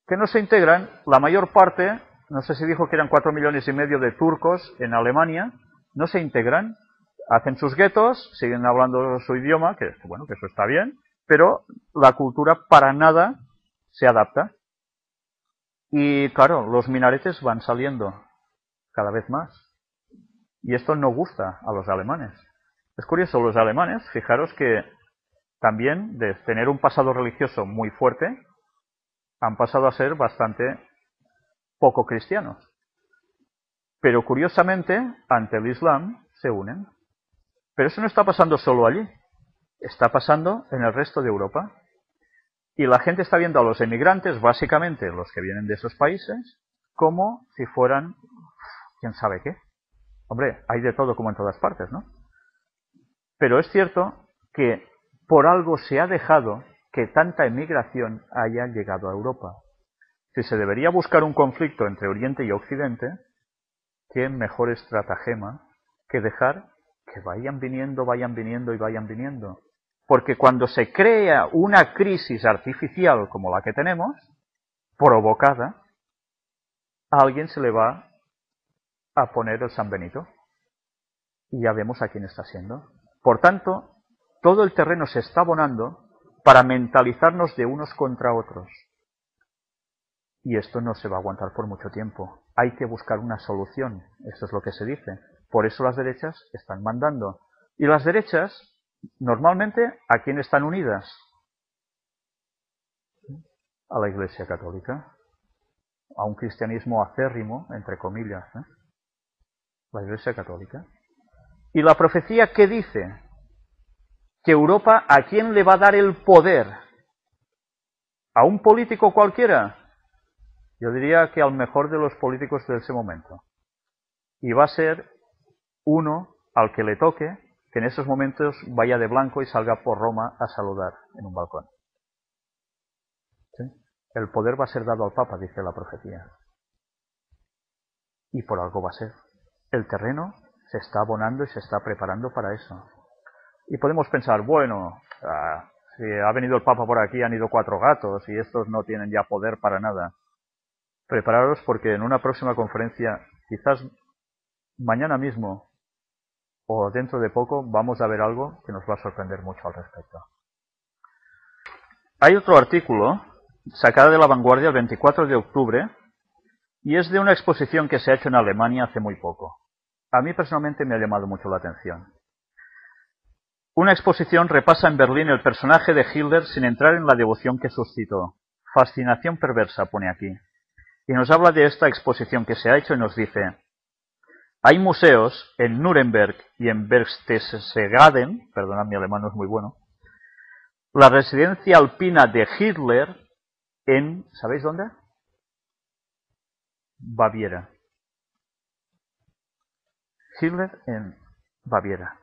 Que no se integran, la mayor parte, no sé si dijo que eran 4,5 millones de turcos en Alemania, no se integran, hacen sus guetos, siguen hablando su idioma, que bueno, que eso está bien, pero la cultura para nada se adapta. Y claro, los minaretes van saliendo cada vez más. Y esto no gusta a los alemanes. Es curioso, los alemanes, fijaros que también de tener un pasado religioso muy fuerte, han pasado a ser bastante poco cristianos. Pero curiosamente, ante el Islam, se unen. Pero eso no está pasando solo allí. Está pasando en el resto de Europa. Y la gente está viendo a los emigrantes, básicamente los que vienen de esos países, como si fueran, quién sabe qué. Hombre, hay de todo como en todas partes, ¿no? Pero es cierto que por algo se ha dejado que tanta emigración haya llegado a Europa. Si se debería buscar un conflicto entre Oriente y Occidente, qué mejor estratagema que dejar que vayan viniendo y vayan viniendo. Porque cuando se crea una crisis artificial como la que tenemos, provocada, a alguien se le va a poner el San Benito. Y ya vemos a quién está siendo. Por tanto, todo el terreno se está abonando para mentalizarnos de unos contra otros. Y esto no se va a aguantar por mucho tiempo. Hay que buscar una solución. Eso es lo que se dice. Por eso las derechas están mandando. Y las derechas, normalmente, ¿a quién están unidas? A la Iglesia Católica. A un cristianismo acérrimo, entre comillas. La Iglesia Católica. ¿Y la profecía qué dice? Que Europa, ¿a quién le va a dar el poder? ¿A un político cualquiera? Yo diría que al mejor de los políticos de ese momento. Y va a ser uno al que le toque, que en esos momentos vaya de blanco y salga por Roma a saludar en un balcón. ¿Sí? El poder va a ser dado al Papa, dice la profecía. Y por algo va a ser. El terreno se está abonando y se está preparando para eso. Y podemos pensar, bueno, si ha venido el Papa por aquí, han ido 4 gatos y estos no tienen ya poder para nada. Prepararos porque en una próxima conferencia, quizás mañana mismo o dentro de poco, vamos a ver algo que nos va a sorprender mucho al respecto. Hay otro artículo sacado de La Vanguardia el 24 de octubre y es de una exposición que se ha hecho en Alemania hace muy poco. A mí personalmente me ha llamado mucho la atención. Una exposición repasa en Berlín el personaje de Hitler sin entrar en la devoción que suscitó. Fascinación perversa, pone aquí. Y nos habla de esta exposición que se ha hecho y nos dice: hay museos en Nuremberg y en Berchtesgaden, perdonad, mi alemán no es muy bueno, la residencia alpina de Hitler en, ¿sabéis dónde? Baviera. Hitler en Baviera.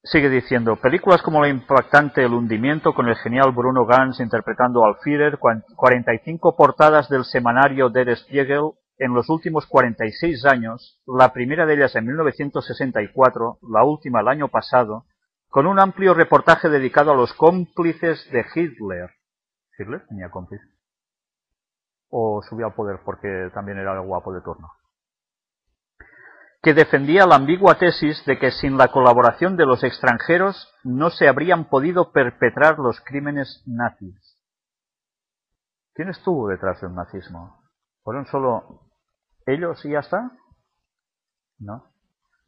Sigue diciendo, películas como la impactante El hundimiento con el genial Bruno Ganz interpretando al Führer, 45 portadas del semanario Der Spiegel en los últimos 46 años, la primera de ellas en 1964, la última el año pasado, con un amplio reportaje dedicado a los cómplices de Hitler. ¿Hitler tenía cómplices? ¿O subió al poder porque también era el guapo de turno? Que defendía la ambigua tesis de que sin la colaboración de los extranjeros no se habrían podido perpetrar los crímenes nazis. ¿Quién estuvo detrás del nazismo? ¿Fueron solo ellos y ya está? No.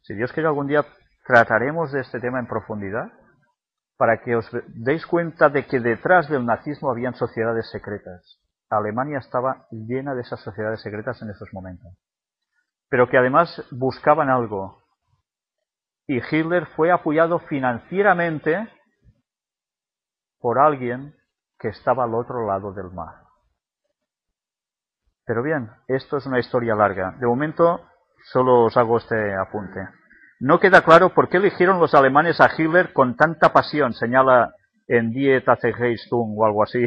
Si Dios quiere, algún día trataremos de este tema en profundidad para que os deis cuenta de que detrás del nazismo habían sociedades secretas. Alemania estaba llena de esas sociedades secretas en esos momentos. Pero que además buscaban algo. Y Hitler fue apoyado financieramente por alguien que estaba al otro lado del mar. Pero bien, esto es una historia larga. De momento, solo os hago este apunte. No queda claro por qué eligieron los alemanes a Hitler con tanta pasión, señala en Die Tatsächlichtung o algo así,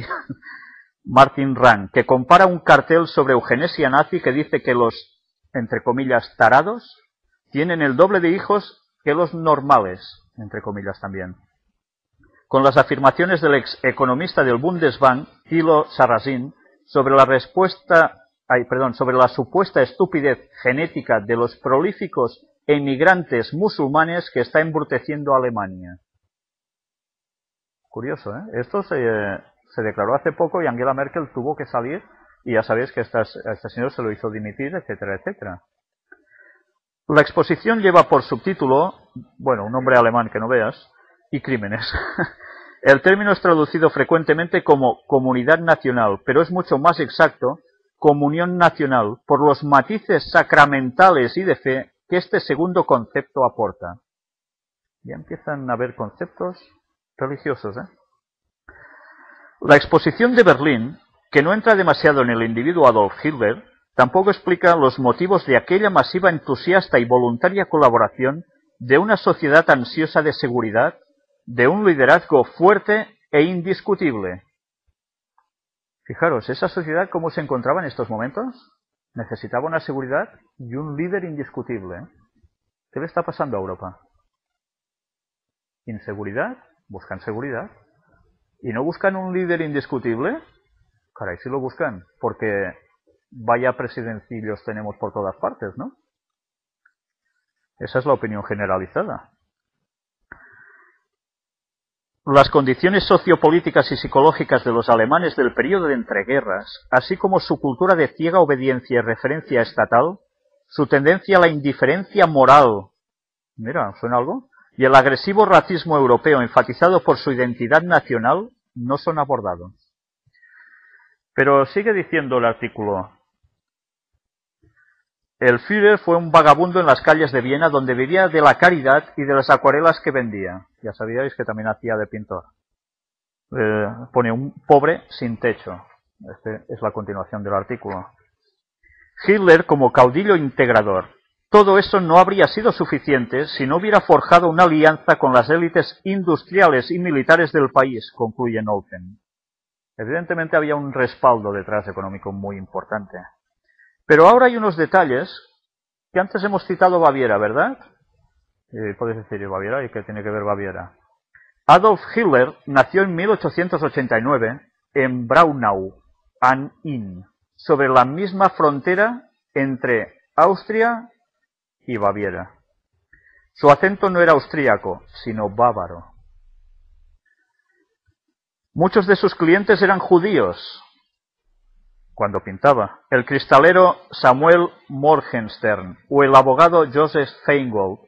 Martin Rand, que compara un cartel sobre eugenesia nazi que dice que los, entre comillas, tarados, tienen el doble de hijos que los normales, entre comillas también. Con las afirmaciones del ex economista del Bundesbank, Thilo Sarrazin, sobre la supuesta estupidez genética de los prolíficos emigrantes musulmanes que está embruteciendo a Alemania. Curioso, ¿eh? Esto se declaró hace poco y Angela Merkel tuvo que salir y ya sabéis que a este señor se lo hizo dimitir, etcétera, etcétera. La exposición lleva por subtítulo, bueno, un nombre alemán que no veas, y crímenes. El término es traducido frecuentemente como comunidad nacional, pero es mucho más exacto, comunión nacional, por los matices sacramentales y de fe que este segundo concepto aporta. Ya empiezan a haber conceptos religiosos, ¿eh? La exposición de Berlín, que no entra demasiado en el individuo Adolf Hitler, tampoco explica los motivos de aquella masiva, entusiasta y voluntaria colaboración de una sociedad ansiosa de seguridad, de un liderazgo fuerte e indiscutible. Fijaros, esa sociedad cómo se encontraba en estos momentos, necesitaba una seguridad y un líder indiscutible. ¿Qué le está pasando a Europa? Inseguridad, buscan seguridad. ¿Y no buscan un líder indiscutible? Caray, sí lo buscan, porque vaya presidencillos tenemos por todas partes, ¿no? Esa es la opinión generalizada. Las condiciones sociopolíticas y psicológicas de los alemanes del periodo de entreguerras, así como su cultura de ciega obediencia y referencia estatal, su tendencia a la indiferencia moral, mira, ¿suena algo? Y el agresivo racismo europeo enfatizado por su identidad nacional no son abordados. Pero sigue diciendo el artículo: el Führer fue un vagabundo en las calles de Viena donde vivía de la caridad y de las acuarelas que vendía. Ya sabíais que también hacía de pintor. Pone un pobre sin techo. Esta es la continuación del artículo. Hitler como caudillo integrador. Todo eso no habría sido suficiente si no hubiera forjado una alianza con las élites industriales y militares del país, concluye Noten. Evidentemente había un respaldo detrás económico muy importante. Pero ahora hay unos detalles que antes hemos citado Baviera, ¿verdad? Puedes decir Baviera, ¿y qué tiene que ver Baviera? Adolf Hitler nació en 1889 en Braunau am Inn, sobre la misma frontera entre Austria y Baviera. Su acento no era austríaco, sino bávaro. Muchos de sus clientes eran judíos cuando pintaba. El cristalero Samuel Morgenstern o el abogado Joseph Feingold,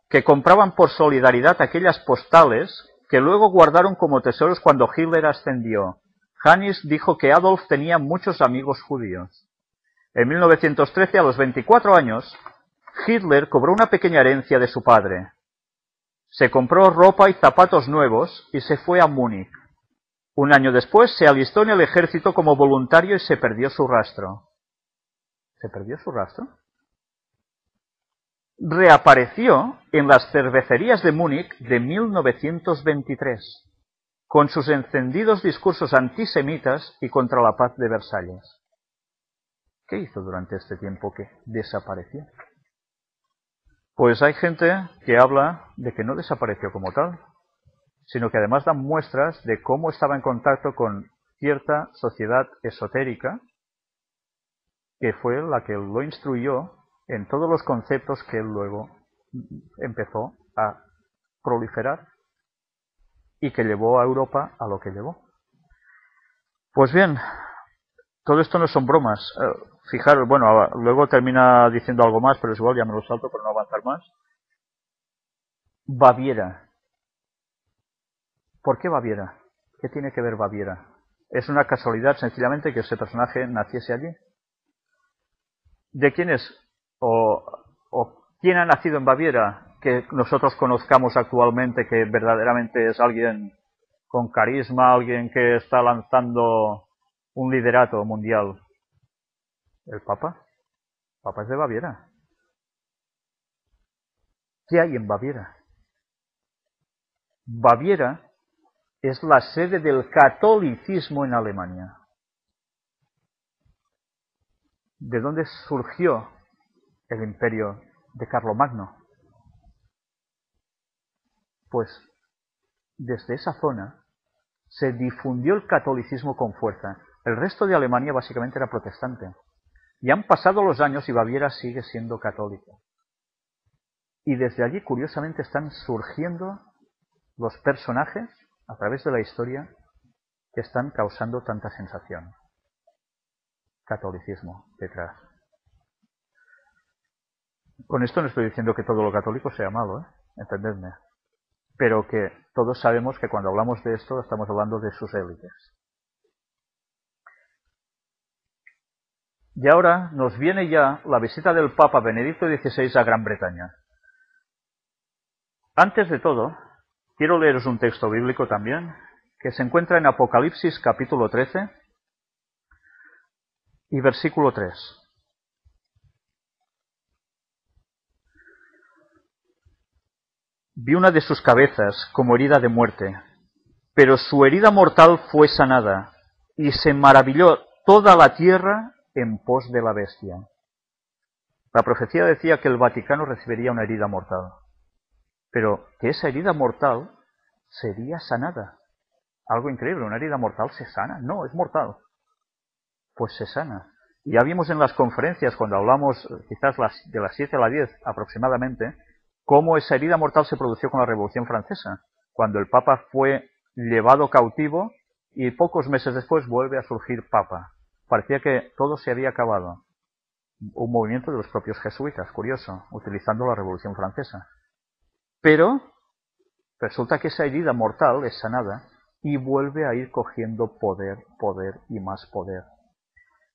que compraban por solidaridad aquellas postales que luego guardaron como tesoros cuando Hitler ascendió. Hannis dijo que Adolf tenía muchos amigos judíos. En 1913, a los 24 años, Hitler cobró una pequeña herencia de su padre. Se compró ropa y zapatos nuevos y se fue a Múnich. Un año después se alistó en el ejército como voluntario y se perdió su rastro. ¿Se perdió su rastro? Reapareció en las cervecerías de Múnich de 1923, con sus encendidos discursos antisemitas y contra la paz de Versalles. ¿Qué hizo durante este tiempo que desapareció? Pues hay gente que habla de que no desapareció como tal, sino que además dan muestras de cómo estaba en contacto con cierta sociedad esotérica, que fue la que lo instruyó en todos los conceptos que él luego empezó a proliferar y que llevó a Europa a lo que llevó. Pues bien, todo esto no son bromas. Fijaros, bueno, luego termina diciendo algo más, pero es igual, ya me lo salto para no avanzar más. Baviera. ¿Por qué Baviera? ¿Qué tiene que ver Baviera? ¿Es una casualidad sencillamente que ese personaje naciese allí? ¿De quién es? ¿O quién ha nacido en Baviera que nosotros conozcamos actualmente que verdaderamente es alguien con carisma, alguien que está lanzando un liderato mundial? ¿El Papa? El Papa es de Baviera. ¿Qué hay en Baviera? Baviera es la sede del catolicismo en Alemania. ¿De dónde surgió el imperio de Carlomagno? Pues desde esa zona se difundió el catolicismo con fuerza. El resto de Alemania básicamente era protestante. Y han pasado los años y Baviera sigue siendo católica. Y desde allí, curiosamente, están surgiendo los personajes, a través de la historia, que están causando tanta sensación. Catolicismo detrás. Con esto no estoy diciendo que todo lo católico sea malo, entendedme. Pero que todos sabemos que cuando hablamos de esto estamos hablando de sus élites. Y ahora nos viene ya la visita del Papa Benedicto XVI a Gran Bretaña. Antes de todo, quiero leeros un texto bíblico también, que se encuentra en Apocalipsis capítulo 13 y versículo 3. Vi una de sus cabezas como herida de muerte, pero su herida mortal fue sanada, y se maravilló toda la tierra en pos de la bestia. La profecía decía que el Vaticano recibiría una herida mortal, pero que esa herida mortal sería sanada. Algo increíble, una herida mortal se sana. No, es mortal. Pues se sana. Y ya vimos en las conferencias, cuando hablamos quizás de las 7 a las 10 aproximadamente, cómo esa herida mortal se produjo con la Revolución Francesa, cuando el Papa fue llevado cautivo y pocos meses después vuelve a surgir Papa. Parecía que todo se había acabado. un movimiento de los propios jesuitas, curioso, utilizando la Revolución Francesa. Pero resulta que esa herida mortal es sanada y vuelve a ir cogiendo poder, poder y más poder.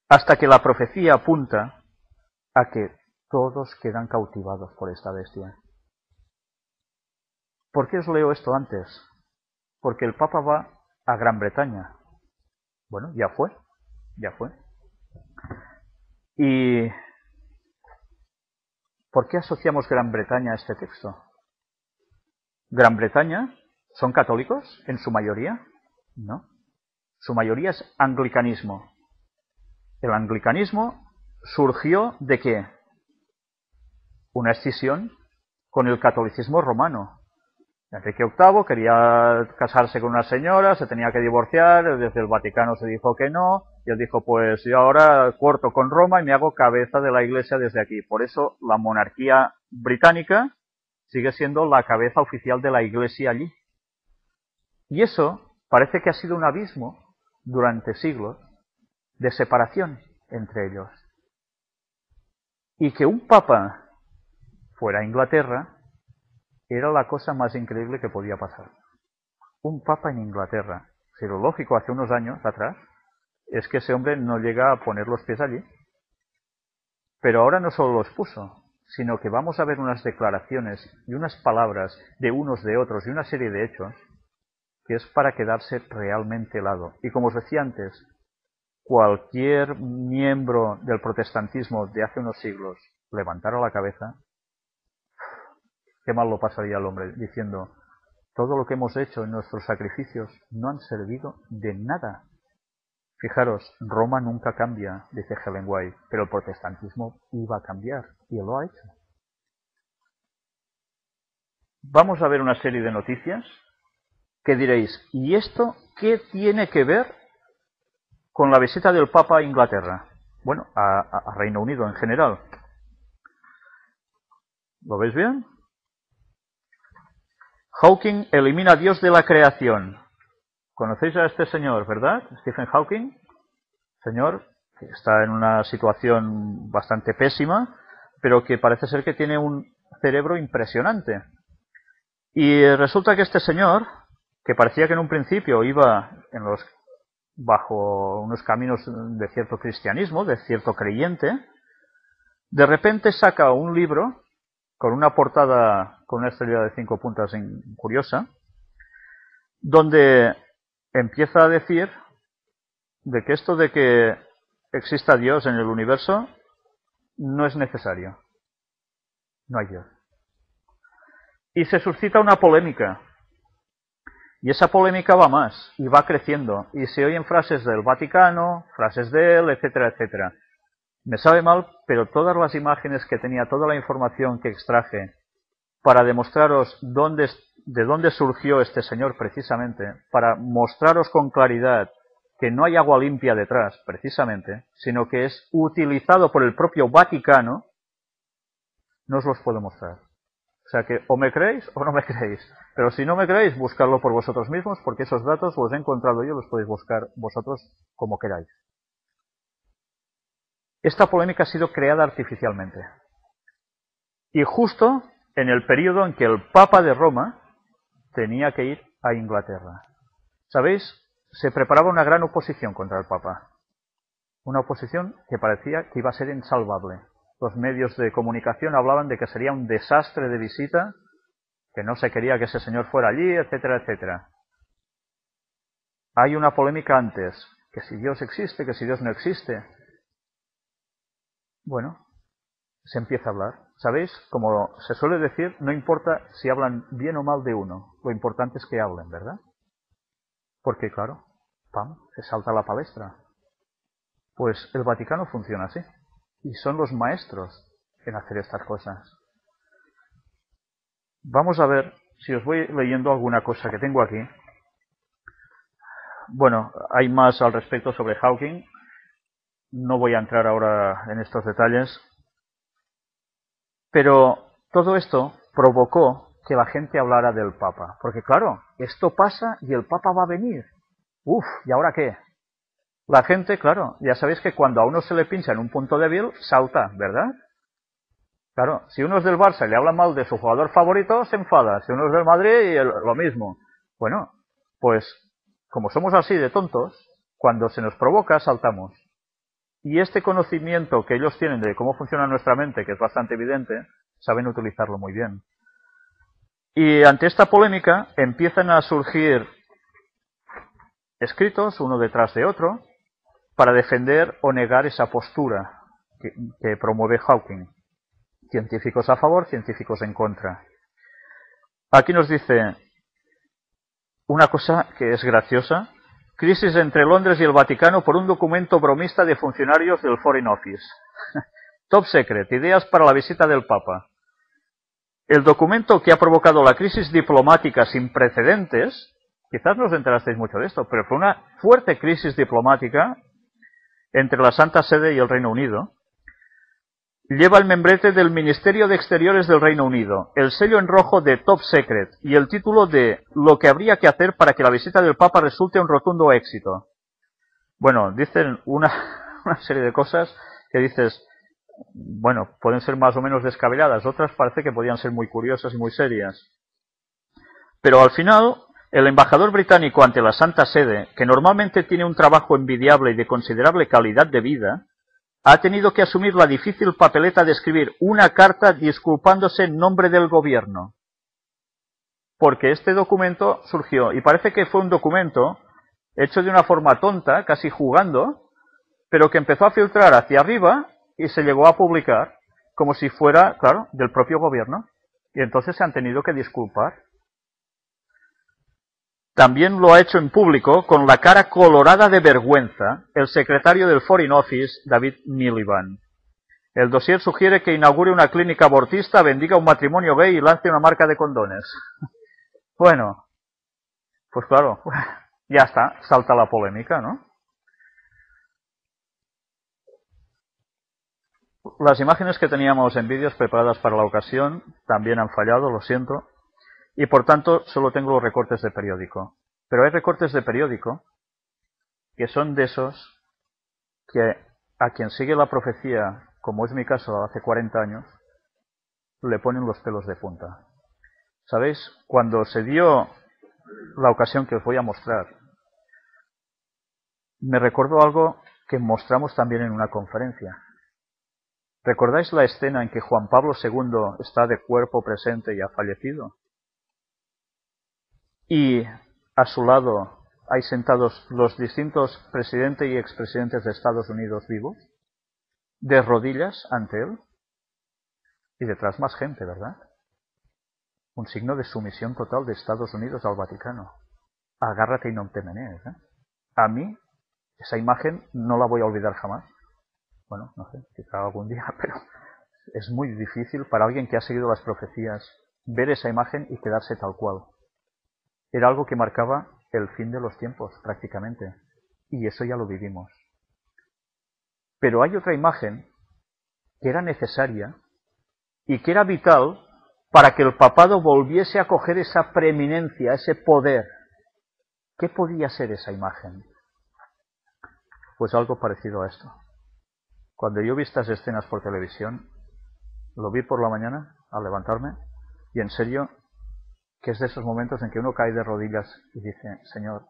Hasta que la profecía apunta a que todos quedan cautivados por esta bestia. ¿Por qué os leo esto antes? Porque el Papa va a Gran Bretaña. Bueno, ya fue. ¿Y por qué asociamos Gran Bretaña a este texto? ¿Gran Bretaña son católicos en su mayoría? No. Su mayoría es anglicanismo. El anglicanismo surgió ¿de qué? Una escisión con el catolicismo romano. Enrique VIII quería casarse con una señora, se tenía que divorciar, desde el Vaticano se dijo que no, y él dijo, pues yo ahora corto con Roma y me hago cabeza de la Iglesia desde aquí. Por eso la monarquía británica sigue siendo la cabeza oficial de la Iglesia allí. Y eso parece que ha sido un abismo durante siglos de separación entre ellos. Y que un papa fuera a Inglaterra era la cosa más increíble que podía pasar. Un papa en Inglaterra. Si lo lógico hace unos años atrás es que ese hombre no llega a poner los pies allí. Pero ahora no solo los puso, sino que vamos a ver unas declaraciones y unas palabras de unos de otros y una serie de hechos que es para quedarse realmente helado. Y como os decía antes, cualquier miembro del protestantismo de hace unos siglos levantara la cabeza, qué mal lo pasaría al hombre, diciendo, todo lo que hemos hecho en nuestros sacrificios no han servido de nada. Fijaros, Roma nunca cambia, dice Ellen White, pero el protestantismo iba a cambiar, y lo ha hecho. Vamos a ver una serie de noticias que diréis, ¿y esto qué tiene que ver con la visita del Papa a Inglaterra? Bueno, a Reino Unido en general. ¿Lo veis bien? Hawking elimina a Dios de la creación. Conocéis a este señor, ¿verdad? Stephen Hawking. Señor que está en una situación bastante pésima, pero que parece ser que tiene un cerebro impresionante. Y resulta que este señor, que parecía que en un principio iba bajo unos caminos de cierto cristianismo, de cierto creyente, de repente saca un libro con una portada con una estrella de 5 puntas curiosa, donde empieza a decir de que esto de que exista Dios en el universo no es necesario. No hay Dios. Y se suscita una polémica. Y esa polémica va más, y va creciendo, y se oyen frases del Vaticano, frases de él, etcétera, etcétera. Me sabe mal, pero todas las imágenes que tenía, toda la información que extraje para demostraros de dónde surgió este señor precisamente, para mostraros con claridad que no hay agua limpia detrás, precisamente, sino que es utilizado por el propio Vaticano, no os los puedo mostrar. O sea que o me creéis o no me creéis. Pero si no me creéis, buscadlo por vosotros mismos, porque esos datos los he encontrado yo, los podéis buscar vosotros como queráis. Esta polémica ha sido creada artificialmente. Y justo en el periodo en que el Papa de Roma tenía que ir a Inglaterra. ¿Sabéis? Se preparaba una gran oposición contra el Papa. Una oposición que parecía que iba a ser insalvable. Los medios de comunicación hablaban de que sería un desastre de visita, que no se quería que ese señor fuera allí, etcétera, etcétera. Hay una polémica antes, que si Dios existe, que si Dios no existe. Bueno, se empieza a hablar. ¿Sabéis? Como se suele decir, no importa si hablan bien o mal de uno, lo importante es que hablen, ¿verdad? Porque claro, ¡pam!, se salta a la palestra. Pues el Vaticano funciona así. Y son los maestros en hacer estas cosas. Vamos a ver si os voy leyendo alguna cosa que tengo aquí. Bueno, hay más al respecto sobre Hawking. No voy a entrar ahora en estos detalles. Pero todo esto provocó que la gente hablara del Papa. Porque claro, esto pasa y el Papa va a venir. Uf, ¿y ahora qué? La gente, claro, ya sabéis que cuando a uno se le pincha en un punto débil, salta, ¿verdad? Claro, si uno es del Barça y le habla mal de su jugador favorito, se enfada. Si uno es del Madrid, lo mismo. Bueno, pues como somos así de tontos, cuando se nos provoca, saltamos. Y este conocimiento que ellos tienen de cómo funciona nuestra mente, que es bastante evidente, saben utilizarlo muy bien. Y ante esta polémica empiezan a surgir escritos, uno detrás de otro, para defender o negar esa postura que promueve Hawking. Científicos a favor, científicos en contra. Aquí nos dice una cosa que es graciosa. Crisis entre Londres y el Vaticano por un documento bromista de funcionarios del Foreign Office. Top Secret, ideas para la visita del Papa. El documento que ha provocado la crisis diplomática sin precedentes, quizás no os enterasteis mucho de esto, pero fue una fuerte crisis diplomática entre la Santa Sede y el Reino Unido, lleva el membrete del Ministerio de Exteriores del Reino Unido, el sello en rojo de Top Secret y el título de Lo que habría que hacer para que la visita del Papa resulte un rotundo éxito. Bueno, dicen una serie de cosas que dices, bueno, pueden ser más o menos descabelladas, otras parece que podían ser muy curiosas y muy serias. Pero al final, el embajador británico ante la Santa Sede, que normalmente tiene un trabajo envidiable y de considerable calidad de vida, ha tenido que asumir la difícil papeleta de escribir una carta disculpándose en nombre del gobierno. Porque este documento surgió, y parece que fue un documento hecho de una forma tonta, casi jugando, pero que empezó a filtrar hacia arriba y se llegó a publicar como si fuera, claro, del propio gobierno. Y entonces se han tenido que disculpar. También lo ha hecho en público, con la cara colorada de vergüenza, el secretario del Foreign Office, David Miliband. El dossier sugiere que inaugure una clínica abortista, bendiga un matrimonio gay y lance una marca de condones. Bueno, pues claro, ya está, salta la polémica, ¿no? Las imágenes que teníamos en vídeos preparadas para la ocasión también han fallado, lo siento. Y por tanto solo tengo los recortes de periódico. Pero hay recortes de periódico que son de esos que a quien sigue la profecía, como es mi caso hace 40 años, le ponen los pelos de punta. ¿Sabéis? Cuando se dio la ocasión que os voy a mostrar, me recordó algo que mostramos también en una conferencia. ¿Recordáis la escena en que Juan Pablo II está de cuerpo presente y ha fallecido? Y a su lado hay sentados los distintos presidentes y expresidentes de Estados Unidos vivos, de rodillas ante él, y detrás más gente, ¿verdad? Un signo de sumisión total de Estados Unidos al Vaticano. Agárrate y no te menees, ¿eh? A mí, esa imagen no la voy a olvidar jamás. Bueno, no sé, quizá algún día, pero es muy difícil para alguien que ha seguido las profecías ver esa imagen y quedarse tal cual. Era algo que marcaba el fin de los tiempos, prácticamente. Y eso ya lo vivimos. Pero hay otra imagen que era necesaria y que era vital para que el papado volviese a coger esa preeminencia, ese poder. ¿Qué podía ser esa imagen? Pues algo parecido a esto. Cuando yo vi estas escenas por televisión, lo vi por la mañana al levantarme y en serio que es de esos momentos en que uno cae de rodillas y dice, Señor,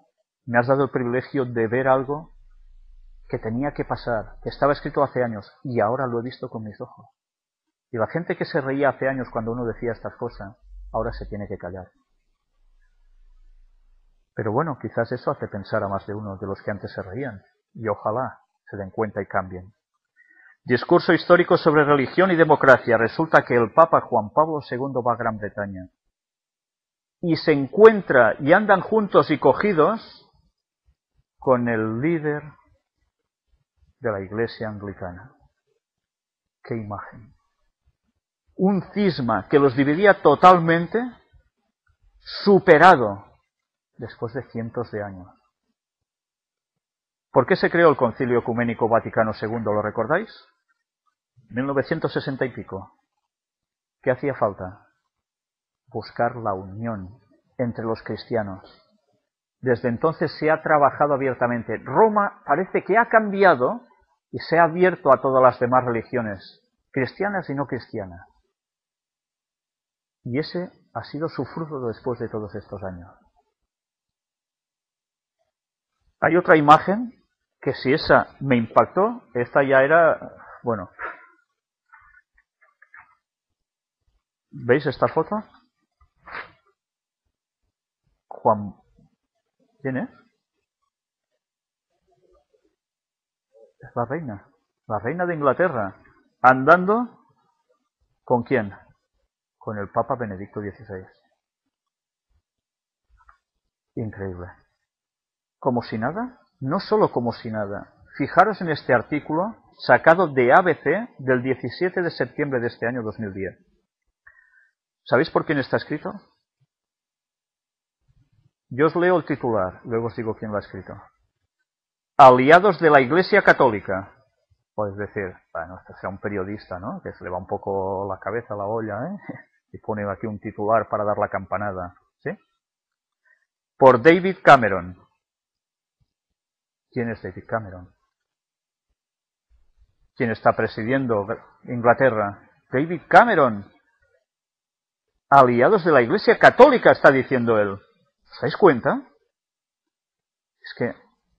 me has dado el privilegio de ver algo que tenía que pasar, que estaba escrito hace años y ahora lo he visto con mis ojos. Y la gente que se reía hace años cuando uno decía estas cosas, ahora se tiene que callar. Pero bueno, quizás eso hace pensar a más de uno de los que antes se reían, y ojalá se den cuenta y cambien. Discurso histórico sobre religión y democracia. Resulta que el Papa Juan Pablo II va a Gran Bretaña y se encuentra y andan juntos y cogidos con el líder de la Iglesia anglicana. ¡Qué imagen! Un cisma que los dividía totalmente, superado después de cientos de años. ¿Por qué se creó el Concilio Ecuménico Vaticano II? ¿Lo recordáis? 1960 y pico. ¿Qué hacía falta? Buscar la unión entre los cristianos. Desde entonces se ha trabajado abiertamente. Roma parece que ha cambiado y se ha abierto a todas las demás religiones, cristianas y no cristianas. Y ese ha sido su fruto después de todos estos años. Hay otra imagen que si esa me impactó, esta ya era, bueno. ¿Veis esta foto? Juan, ¿quién es? Es la reina de Inglaterra, andando, ¿con quién? Con el Papa Benedicto XVI. Increíble. Como si nada, no solo como si nada. Fijaros en este artículo sacado de ABC del 17 de septiembre de este año 2010. ¿Sabéis por quién está escrito? Yo os leo el titular, luego os digo quién lo ha escrito. Aliados de la Iglesia Católica. Puedes decir, bueno, esto sea un periodista, ¿no? Que se le va un poco la cabeza a la olla, ¿eh? Y pone aquí un titular para dar la campanada, ¿sí? Por David Cameron. ¿Quién es David Cameron? ¿Quién está presidiendo Inglaterra? David Cameron. Aliados de la Iglesia Católica, está diciendo él. ¿Os dais cuenta? Es que,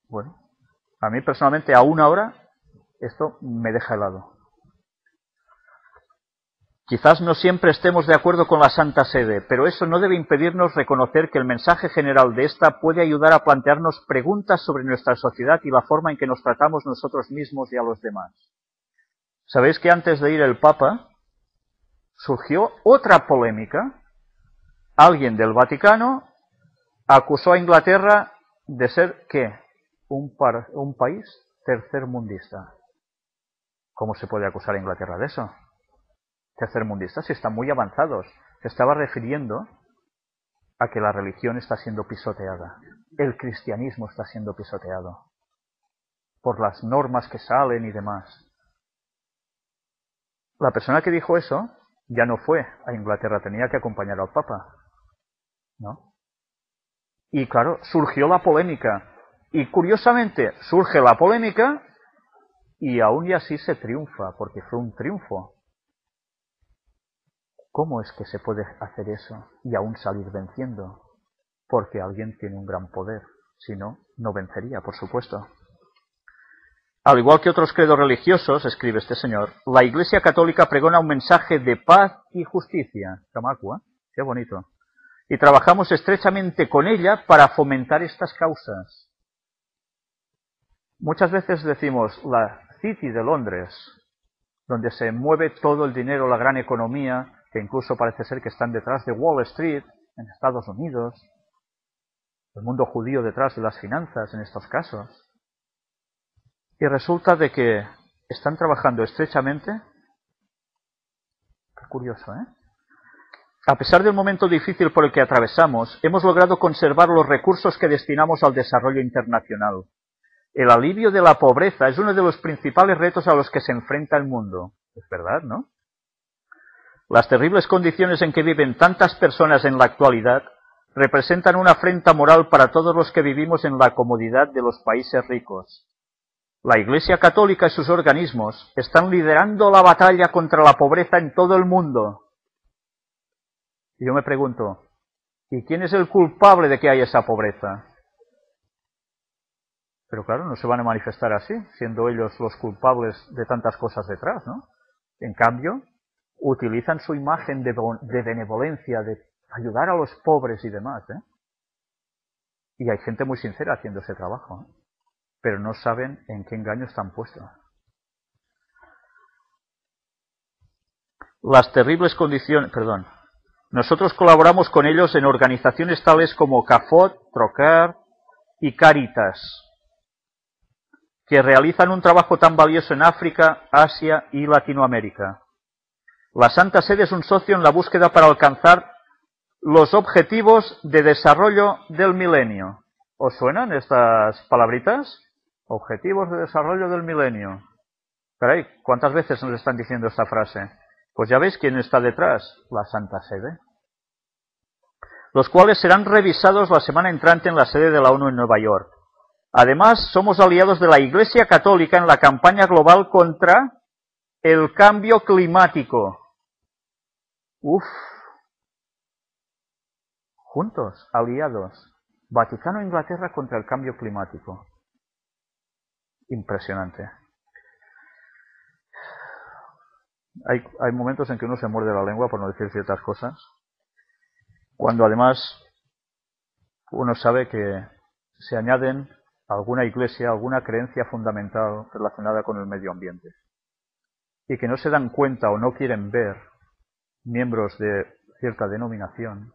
bueno, a mí personalmente aún ahora esto me deja helado. Quizás no siempre estemos de acuerdo con la Santa Sede, pero eso no debe impedirnos reconocer que el mensaje general de esta puede ayudar a plantearnos preguntas sobre nuestra sociedad y la forma en que nos tratamos nosotros mismos y a los demás. ¿Sabéis que antes de ir el Papa surgió otra polémica? Alguien del Vaticano acusó a Inglaterra de ser, ¿qué? Un país tercermundista. ¿Cómo se puede acusar a Inglaterra de eso? Tercermundistas, si están muy avanzados. Se estaba refiriendo a que la religión está siendo pisoteada. El cristianismo está siendo pisoteado por las normas que salen y demás. La persona que dijo eso ya no fue a Inglaterra, tenía que acompañar al Papa, ¿no? Y claro, surgió la polémica. Y curiosamente surge la polémica y aún y así se triunfa, porque fue un triunfo. ¿Cómo es que se puede hacer eso y aún salir venciendo? Porque alguien tiene un gran poder. Si no, no vencería, por supuesto. Al igual que otros credos religiosos, escribe este señor, la Iglesia Católica pregona un mensaje de paz y justicia. Camacua, qué bonito. Y trabajamos estrechamente con ella para fomentar estas causas. Muchas veces decimos la City de Londres, donde se mueve todo el dinero, la gran economía, que incluso parece ser que están detrás de Wall Street, en Estados Unidos, el mundo judío detrás de las finanzas en estos casos. Y resulta de que están trabajando estrechamente. Qué curioso, ¿eh? A pesar del momento difícil por el que atravesamos, hemos logrado conservar los recursos que destinamos al desarrollo internacional. El alivio de la pobreza es uno de los principales retos a los que se enfrenta el mundo. Es verdad, ¿no? Las terribles condiciones en que viven tantas personas en la actualidad representan una afrenta moral para todos los que vivimos en la comodidad de los países ricos. La Iglesia Católica y sus organismos están liderando la batalla contra la pobreza en todo el mundo. Y yo me pregunto, ¿y quién es el culpable de que haya esa pobreza? Pero claro, no se van a manifestar así, siendo ellos los culpables de tantas cosas detrás, ¿no? En cambio, utilizan su imagen de benevolencia, de ayudar a los pobres y demás, ¿eh? Y hay gente muy sincera haciendo ese trabajo, ¿eh? Pero no saben en qué engaño están puestos. Las terribles condiciones, nosotros colaboramos con ellos en organizaciones tales como CAFOT, Trocar y Caritas, que realizan un trabajo tan valioso en África, Asia y Latinoamérica. La Santa Sede es un socio en la búsqueda para alcanzar los objetivos de desarrollo del milenio. ¿Os suenan estas palabritas? Objetivos de desarrollo del milenio. Caray, ¿cuántas veces nos están diciendo esta frase? Pues ya veis quién está detrás, la Santa Sede. los cuales serán revisados la semana entrante en la sede de la ONU en Nueva York. Además, somos aliados de la Iglesia Católica en la campaña global contra el cambio climático. Uf. Juntos, aliados. Vaticano e Inglaterra contra el cambio climático. Impresionante. Hay momentos en que uno se muerde la lengua por no decir ciertas cosas, cuando además uno sabe que se añaden a alguna iglesia, alguna creencia fundamental relacionada con el medio ambiente, y que no se dan cuenta o no quieren ver miembros de cierta denominación,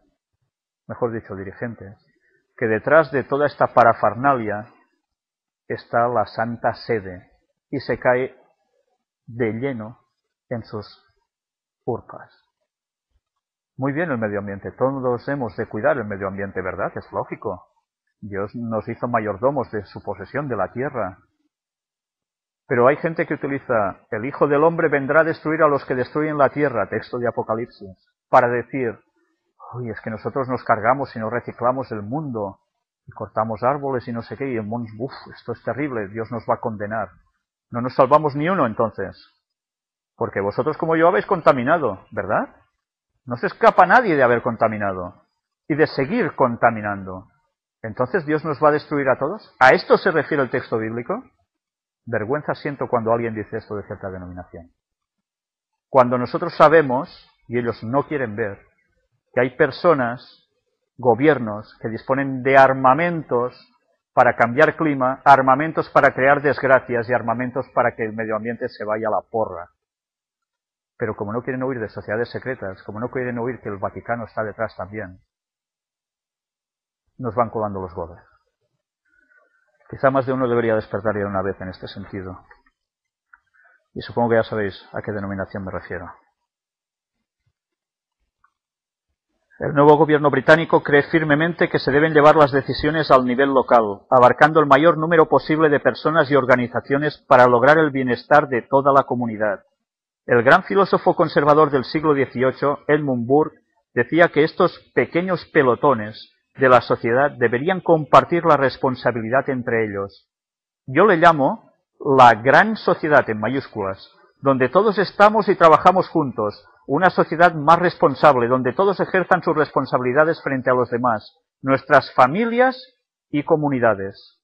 mejor dicho, dirigentes, que detrás de toda esta parafernalia está la Santa Sede y se cae de lleno en sus urpas. Muy bien el medio ambiente, todos hemos de cuidar el medio ambiente, ¿verdad? Es lógico. Dios nos hizo mayordomos de su posesión, de la tierra. Pero hay gente que utiliza, el Hijo del Hombre vendrá a destruir a los que destruyen la tierra, texto de Apocalipsis, para decir, uy, es que nosotros nos cargamos y no reciclamos el mundo, y cortamos árboles y no sé qué, y el mundo, uff, esto es terrible, Dios nos va a condenar. No nos salvamos ni uno entonces, porque vosotros como yo habéis contaminado, ¿verdad? No se escapa nadie de haber contaminado, y de seguir contaminando. ¿Entonces Dios nos va a destruir a todos? ¿A esto se refiere el texto bíblico? Vergüenza siento cuando alguien dice esto de cierta denominación. Cuando nosotros sabemos, y ellos no quieren ver, que hay personas, gobiernos, que disponen de armamentos para cambiar clima, armamentos para crear desgracias y armamentos para que el medio ambiente se vaya a la porra. Pero como no quieren oír de sociedades secretas, como no quieren oír que el Vaticano está detrás también, nos van colando los goles. Quizá más de uno debería despertar ya una vez en este sentido. Y supongo que ya sabéis a qué denominación me refiero. El nuevo gobierno británico cree firmemente que se deben llevar las decisiones al nivel local, abarcando el mayor número posible de personas y organizaciones para lograr el bienestar de toda la comunidad. El gran filósofo conservador del siglo XVIII, Edmund Burke, decía que estos pequeños pelotones de la sociedad deberían compartir la responsabilidad entre ellos. Yo le llamo la gran sociedad en mayúsculas, donde todos estamos y trabajamos juntos, una sociedad más responsable, donde todos ejerzan sus responsabilidades frente a los demás, nuestras familias y comunidades.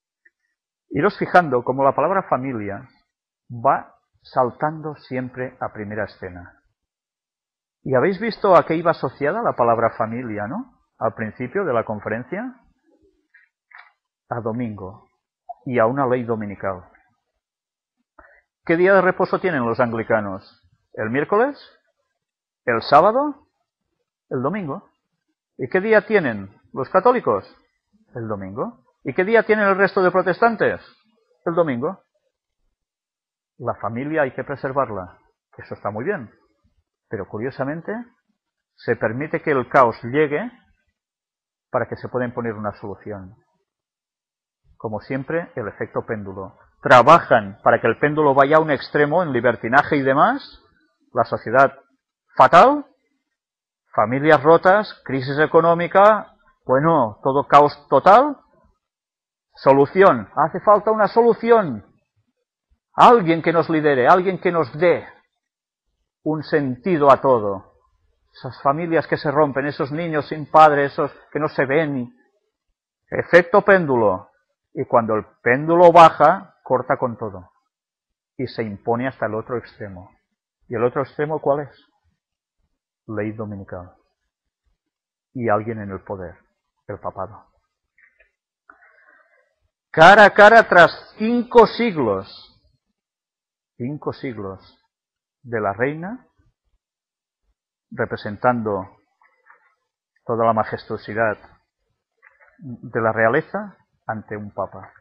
Iros fijando cómo la palabra familia va saltando siempre a primera escena. ¿Y habéis visto a qué iba asociada la palabra familia, no? Al principio de la conferencia, a domingo y a una ley dominical. ¿Qué día de reposo tienen los anglicanos? ¿El miércoles? ¿El sábado? ¿El domingo? ¿Y qué día tienen los católicos? El domingo. ¿Y qué día tienen el resto de protestantes? El domingo. La familia hay que preservarla, que eso está muy bien, pero curiosamente se permite que el caos llegue para que se pueda imponer una solución. Como siempre, el efecto péndulo. Trabajan para que el péndulo vaya a un extremo en libertinaje y demás, la sociedad fatal, familias rotas, crisis económica, bueno, todo caos total. Solución, hace falta una solución. Alguien que nos lidere, alguien que nos dé un sentido a todo. Esas familias que se rompen, esos niños sin padre, esos que no se ven. Efecto péndulo. Y cuando el péndulo baja, corta con todo. Y se impone hasta el otro extremo. ¿Y el otro extremo cuál es? Ley dominical. Y alguien en el poder, el papado. Cara a cara tras 5 siglos. 5 siglos de la reina, representando toda la majestuosidad de la realeza ante un papa.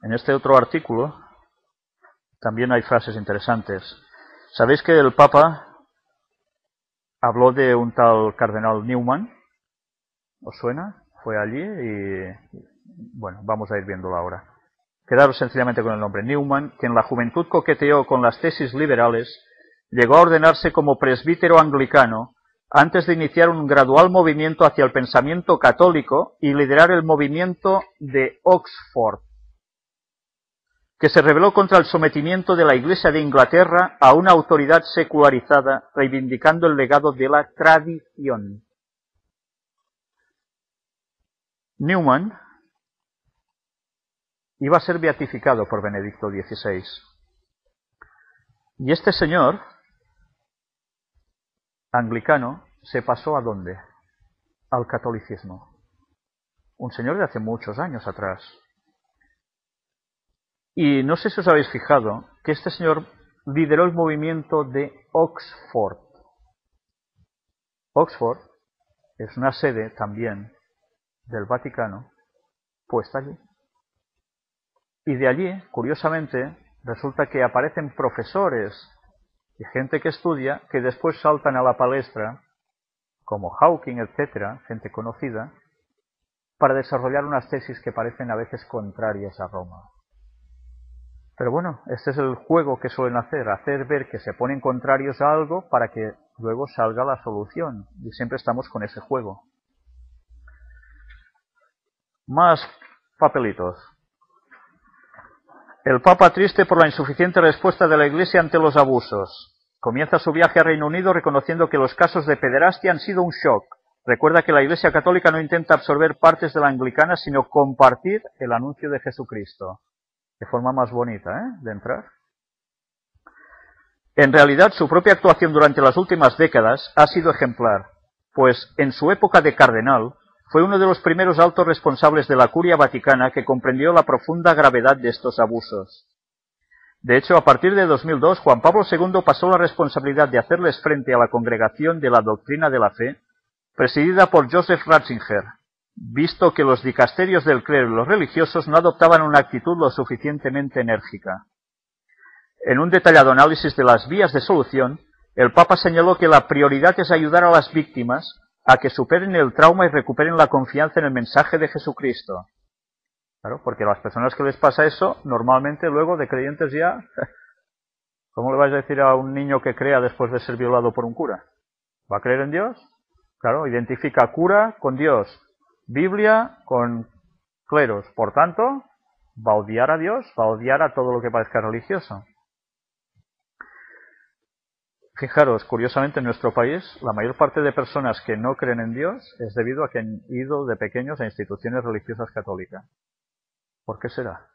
En este otro artículo también hay frases interesantes. ¿Sabéis que el papa habló de un tal cardenal Newman? ¿Os suena? Fue allí y bueno, vamos a ir viéndolo ahora. Quedaros sencillamente con el nombre Newman, que en la juventud coqueteó con las tesis liberales llegó a ordenarse como presbítero anglicano antes de iniciar un gradual movimiento hacia el pensamiento católico y liderar el movimiento de Oxford, que se rebeló contra el sometimiento de la Iglesia de Inglaterra a una autoridad secularizada, reivindicando el legado de la tradición. Newman iba a ser beatificado por Benedicto XVI. Y este señor, anglicano, se pasó ¿a dónde? Al catolicismo. Un señor de hace muchos años atrás. Y no sé si os habéis fijado que este señor lideró el movimiento de Oxford. Oxford es una sede también del Vaticano puesta allí. Y de allí, curiosamente, resulta que aparecen profesores y gente que estudia que después saltan a la palestra, como Hawking, etcétera, gente conocida, para desarrollar unas tesis que parecen a veces contrarias a Roma. Pero bueno, este es el juego que suelen hacer ver que se ponen contrarios a algo para que luego salga la solución. Y siempre estamos con ese juego. Más papelitos. El Papa triste por la insuficiente respuesta de la Iglesia ante los abusos. Comienza su viaje a Reino Unido reconociendo que los casos de pederastia han sido un shock. Recuerda que la Iglesia Católica no intenta absorber partes de la anglicana, sino compartir el anuncio de Jesucristo. Qué forma más bonita, de entrar. En realidad, su propia actuación durante las últimas décadas ha sido ejemplar, pues en su época de cardenal fue uno de los primeros altos responsables de la Curia Vaticana que comprendió la profunda gravedad de estos abusos. De hecho, a partir de 2002, Juan Pablo II pasó la responsabilidad de hacerles frente a la Congregación de la Doctrina de la Fe, presidida por Joseph Ratzinger, visto que los dicasterios del clero y los religiosos no adoptaban una actitud lo suficientemente enérgica. En un detallado análisis de las vías de solución, el Papa señaló que la prioridad es ayudar a las víctimas a que superen el trauma y recuperen la confianza en el mensaje de Jesucristo. Claro, porque a las personas que les pasa eso, normalmente luego de creyentes ya, ¿cómo le vais a decir a un niño que crea después de ser violado por un cura? ¿Va a creer en Dios? Claro, identifica cura con Dios. Biblia con cleros, por tanto, va a odiar a Dios, va a odiar a todo lo que parezca religioso. Fijaros, curiosamente en nuestro país, la mayor parte de personas que no creen en Dios es debido a que han ido de pequeños a instituciones religiosas católicas. ¿Por qué será?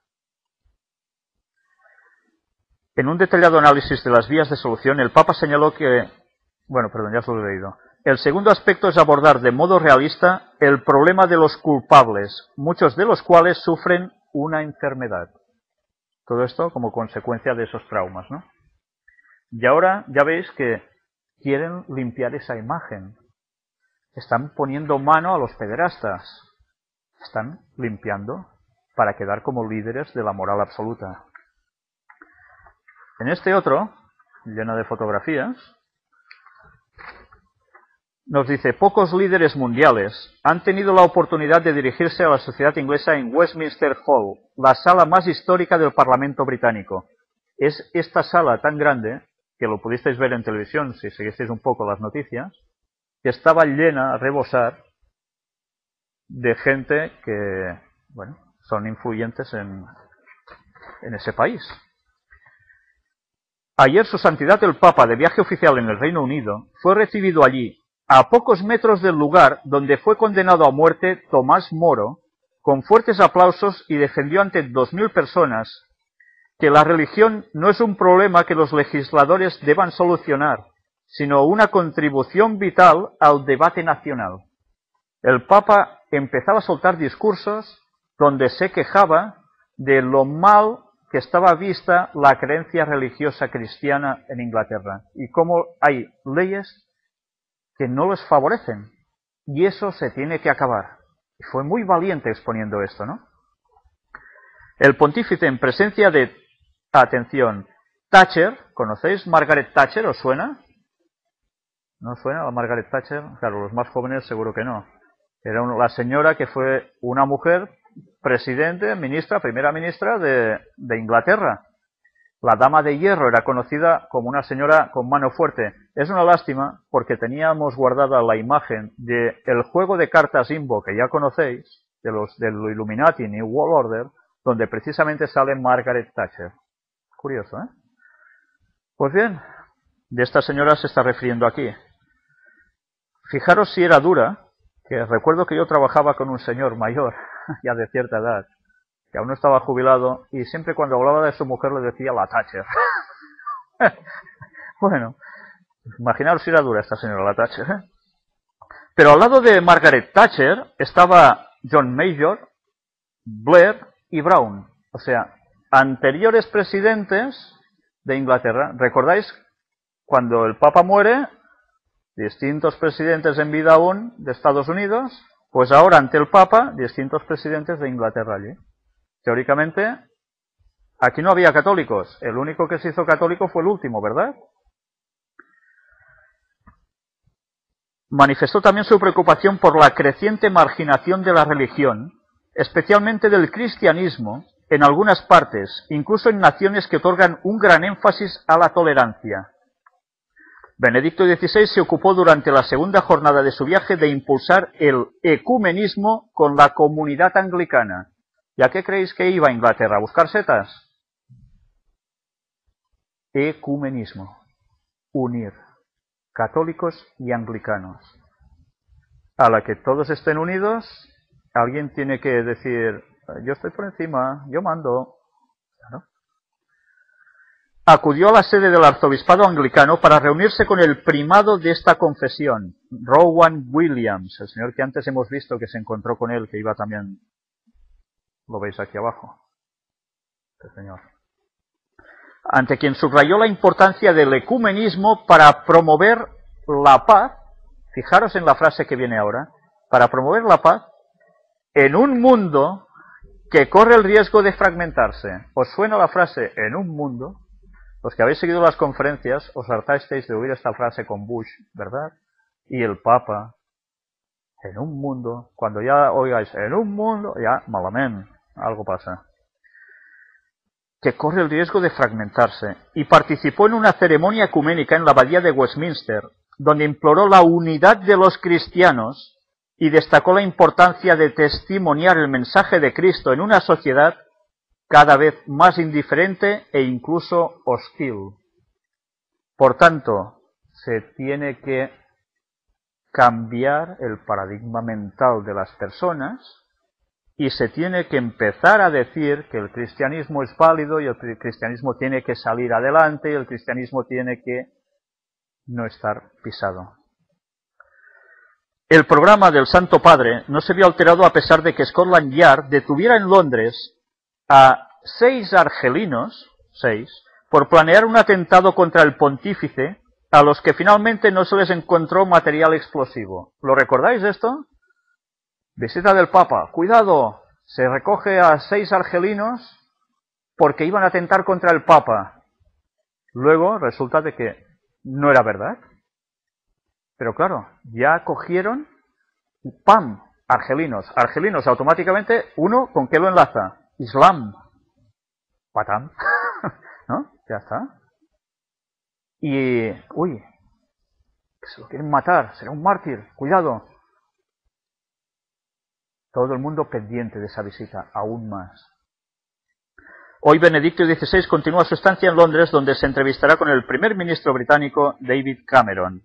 En un detallado análisis de las vías de solución, el Papa señaló que... ya os lo he leído. El segundo aspecto es abordar de modo realista el problema de los culpables, muchos de los cuales sufren una enfermedad. Todo esto como consecuencia de esos traumas, ¿no? Y ahora ya veis que quieren limpiar esa imagen. Están poniendo mano a los pederastas. Están limpiando para quedar como líderes de la moral absoluta. En este otro, lleno de fotografías, nos dice, pocos líderes mundiales han tenido la oportunidad de dirigirse a la sociedad inglesa en Westminster Hall, la sala más histórica del Parlamento británico. Es esta sala tan grande, que lo pudisteis ver en televisión si seguisteis un poco las noticias, que estaba llena a rebosar de gente que, son influyentes en ese país. Ayer su santidad el Papa, de viaje oficial en el Reino Unido, fue recibido allí, a pocos metros del lugar donde fue condenado a muerte Tomás Moro, con fuertes aplausos y defendió ante 2000 personas que la religión no es un problema que los legisladores deban solucionar, sino una contribución vital al debate nacional. El Papa empezaba a soltar discursos donde se quejaba de lo mal que estaba vista la creencia religiosa cristiana en Inglaterra y cómo hay leyes que no les favorecen, y eso se tiene que acabar. Y fue muy valiente exponiendo esto, ¿no? El pontífice en presencia de, atención, Thatcher, ¿conocéis Margaret Thatcher? ¿Os suena? ¿No os suena a Margaret Thatcher? Claro, los más jóvenes seguro que no. Era la señora que fue una mujer presidente, ministra, primera ministra de Inglaterra. La dama de hierro era conocida como una señora con mano fuerte. Es una lástima porque teníamos guardada la imagen del juego de cartas Imbo que ya conocéis, de los del Illuminati New World Order, donde precisamente sale Margaret Thatcher. Curioso, ¿eh? Pues bien, de esta señora se está refiriendo aquí. Fijaros si era dura, que recuerdo que yo trabajaba con un señor mayor, ya de cierta edad, que aún no estaba jubilado, y siempre cuando hablaba de su mujer le decía la Thatcher. Bueno, imaginaos si era dura esta señora, la Thatcher, ¿eh? Pero al lado de Margaret Thatcher estaba John Major, Blair y Brown, o sea, anteriores presidentes de Inglaterra. ¿Recordáis cuando el Papa muere? Distintos presidentes en vida aún de Estados Unidos, pues ahora ante el Papa, distintos presidentes de Inglaterra allí. Teóricamente, aquí no había católicos, el único que se hizo católico fue el último, ¿verdad? Manifestó también su preocupación por la creciente marginación de la religión, especialmente del cristianismo, en algunas partes, incluso en naciones que otorgan un gran énfasis a la tolerancia. Benedicto XVI se ocupó durante la segunda jornada de su viaje de impulsar el ecumenismo con la comunidad anglicana. ¿Y a qué creéis que iba a Inglaterra? ¿A buscar setas? Ecumenismo. Unir católicos y anglicanos. A la que todos estén unidos, alguien tiene que decir, yo estoy por encima, yo mando. Claro. Acudió a la sede del arzobispado anglicano para reunirse con el primado de esta confesión, Rowan Williams, el señor que antes hemos visto que se encontró con él, que iba también, lo veis aquí abajo, este señor, ante quien subrayó la importancia del ecumenismo para promover la paz. Fijaros en la frase que viene ahora, para promover la paz en un mundo que corre el riesgo de fragmentarse. ¿Os suena la frase en un mundo? Los que habéis seguido las conferencias os hartasteis de oír esta frase con Bush, ¿verdad? Y el Papa, en un mundo, cuando ya oigáis en un mundo, ya malamente, algo pasa. Que corre el riesgo de fragmentarse. Y participó en una ceremonia ecuménica en la abadía de Westminster, donde imploró la unidad de los cristianos y destacó la importancia de testimoniar el mensaje de Cristo en una sociedad cada vez más indiferente e incluso hostil. Por tanto, se tiene que cambiar el paradigma mental de las personas y se tiene que empezar a decir que el cristianismo es válido y el cristianismo tiene que salir adelante y el cristianismo tiene que no estar pisado. El programa del Santo Padre no se vio alterado a pesar de que Scotland Yard detuviera en Londres a 6 argelinos, 6, por planear un atentado contra el pontífice, a los que finalmente no se les encontró material explosivo. ¿Lo recordáis esto? Visita del Papa. Cuidado, se recoge a 6 argelinos porque iban a atentar contra el Papa. Luego resulta de que no era verdad. Pero claro, ya cogieron y ¡pam! Argelinos. Argelinos, automáticamente, uno, ¿con qué lo enlaza? Islam. Patam. ¿No? Ya está. Y, uy, que se lo quieren matar, será un mártir, cuidado. Todo el mundo pendiente de esa visita, aún más. Hoy Benedicto XVI continúa su estancia en Londres, donde se entrevistará con el primer ministro británico David Cameron.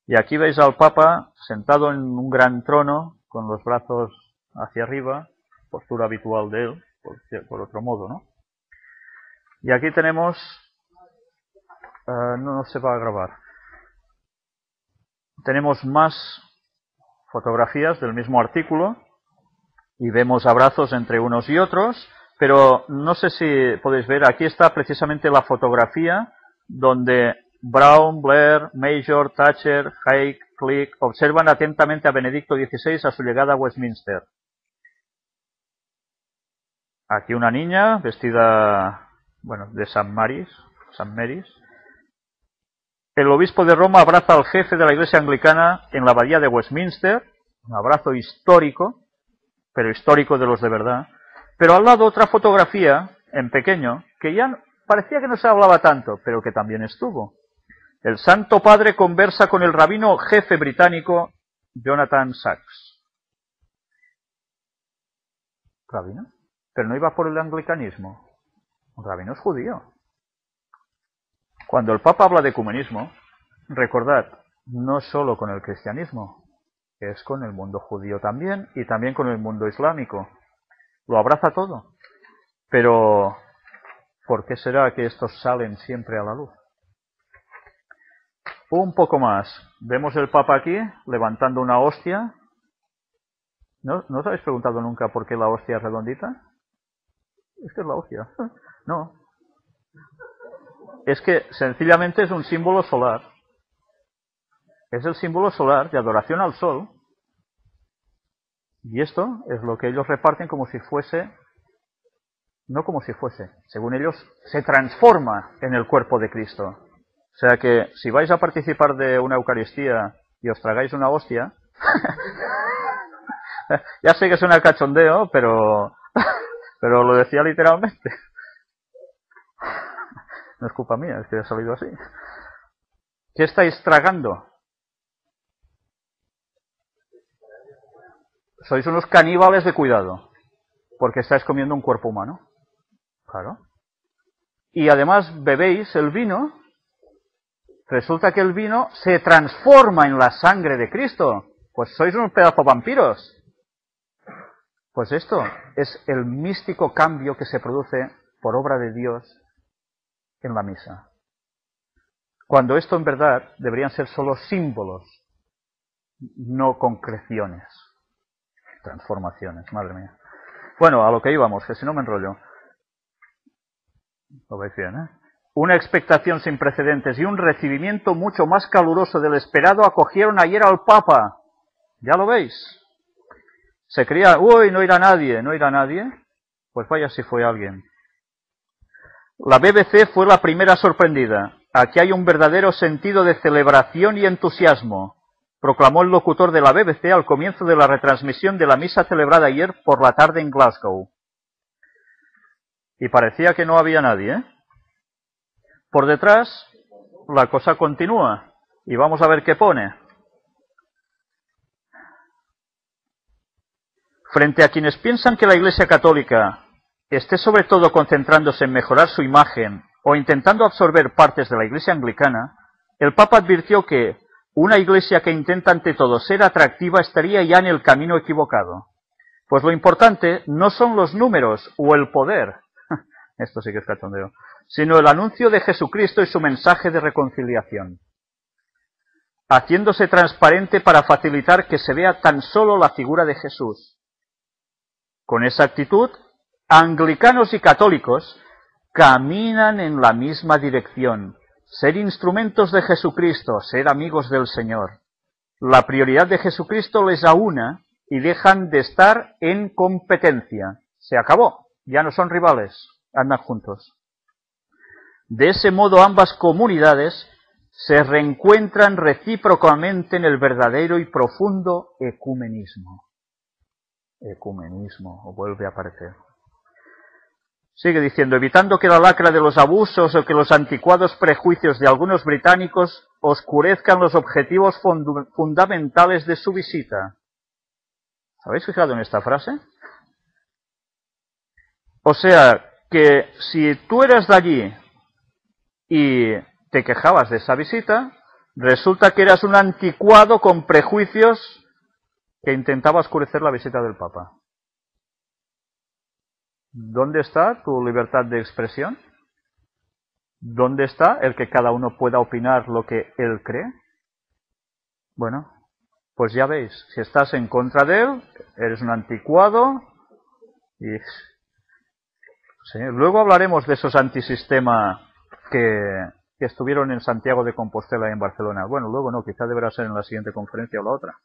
Y aquí veis al Papa sentado en un gran trono, con los brazos hacia arriba, postura habitual de él, por otro modo, ¿no? Y aquí tenemos, no se va a grabar, tenemos más fotografías del mismo artículo, y vemos abrazos entre unos y otros, pero no sé si podéis ver, aquí está precisamente la fotografía donde Brown, Blair, Major, Thatcher, Haig, Click observan atentamente a Benedicto XVI a su llegada a Westminster. Aquí una niña vestida, bueno, de San Mary's. El obispo de Roma abraza al jefe de la iglesia anglicana en la abadía de Westminster, un abrazo histórico, pero histórico de los de verdad. Pero al lado otra fotografía, en pequeño, que ya parecía que no se hablaba tanto, pero que también estuvo. El Santo Padre conversa con el rabino jefe británico Jonathan Sacks. ¿Rabino? Pero no iba por el anglicanismo. Un rabino es judío. Cuando el Papa habla de ecumenismo, recordad, no solo con el cristianismo, es con el mundo judío también y también con el mundo islámico. Lo abraza todo. Pero, ¿por qué será que estos salen siempre a la luz? Un poco más. Vemos el Papa aquí levantando una hostia. ¿No os habéis preguntado nunca por qué la hostia es redondita? Es que es la hostia. No. Es que sencillamente es un símbolo solar. Es el símbolo solar de adoración al sol. Y esto es lo que ellos reparten como si fuese, no como si fuese, según ellos, se transforma en el cuerpo de Cristo. O sea que si vais a participar de una Eucaristía y os tragáis una hostia, ya sé que suena cachondeo, pero lo decía literalmente. No es culpa mía, es que ha salido así. ¿Qué estáis tragando? Sois unos caníbales de cuidado, porque estáis comiendo un cuerpo humano. Claro. Y además bebéis el vino. Resulta que el vino se transforma en la sangre de Cristo. Pues sois unos pedazos vampiros. Pues esto es el místico cambio que se produce por obra de Dios en la misa. Cuando esto en verdad deberían ser solo símbolos, no concreciones. Transformaciones, madre mía. Bueno, a lo que íbamos, que si no me enrollo. Lo veis bien, ¿eh? Una expectación sin precedentes y un recibimiento mucho más caluroso del esperado acogieron ayer al Papa. ¿Ya lo veis? Se creía, uy, no irá nadie, no irá nadie. Pues vaya si fue alguien. La BBC fue la primera sorprendida. Aquí hay un verdadero sentido de celebración y entusiasmo, proclamó el locutor de la BBC al comienzo de la retransmisión de la misa celebrada ayer por la tarde en Glasgow. Y parecía que no había nadie, ¿eh? Por detrás, la cosa continúa. Y vamos a ver qué pone. Frente a quienes piensan que la Iglesia Católica esté sobre todo concentrándose en mejorar su imagen o intentando absorber partes de la Iglesia Anglicana, el Papa advirtió que una Iglesia que intenta ante todo ser atractiva estaría ya en el camino equivocado. Pues lo importante no son los números o el poder, esto sí que es cachondeo, sino el anuncio de Jesucristo y su mensaje de reconciliación, haciéndose transparente para facilitar que se vea tan solo la figura de Jesús. Con esa actitud, anglicanos y católicos caminan en la misma dirección, ser instrumentos de Jesucristo, ser amigos del Señor. La prioridad de Jesucristo les aúna y dejan de estar en competencia. Se acabó, ya no son rivales, andan juntos. De ese modo ambas comunidades se reencuentran recíprocamente en el verdadero y profundo ecumenismo. Ecumenismo, o vuelve a aparecer. Sigue diciendo, evitando que la lacra de los abusos o que los anticuados prejuicios de algunos británicos oscurezcan los objetivos fundamentales de su visita. ¿Habéis fijado en esta frase? O sea, que si tú eras de allí y te quejabas de esa visita, resulta que eras un anticuado con prejuicios que intentaba oscurecer la visita del Papa. ¿Dónde está tu libertad de expresión? ¿Dónde está el que cada uno pueda opinar lo que él cree? Bueno, pues ya veis, si estás en contra de él, eres un anticuado y... Sí, luego hablaremos de esos antisistema que estuvieron en Santiago de Compostela y en Barcelona. Bueno, luego no, quizá deberá ser en la siguiente conferencia o la otra.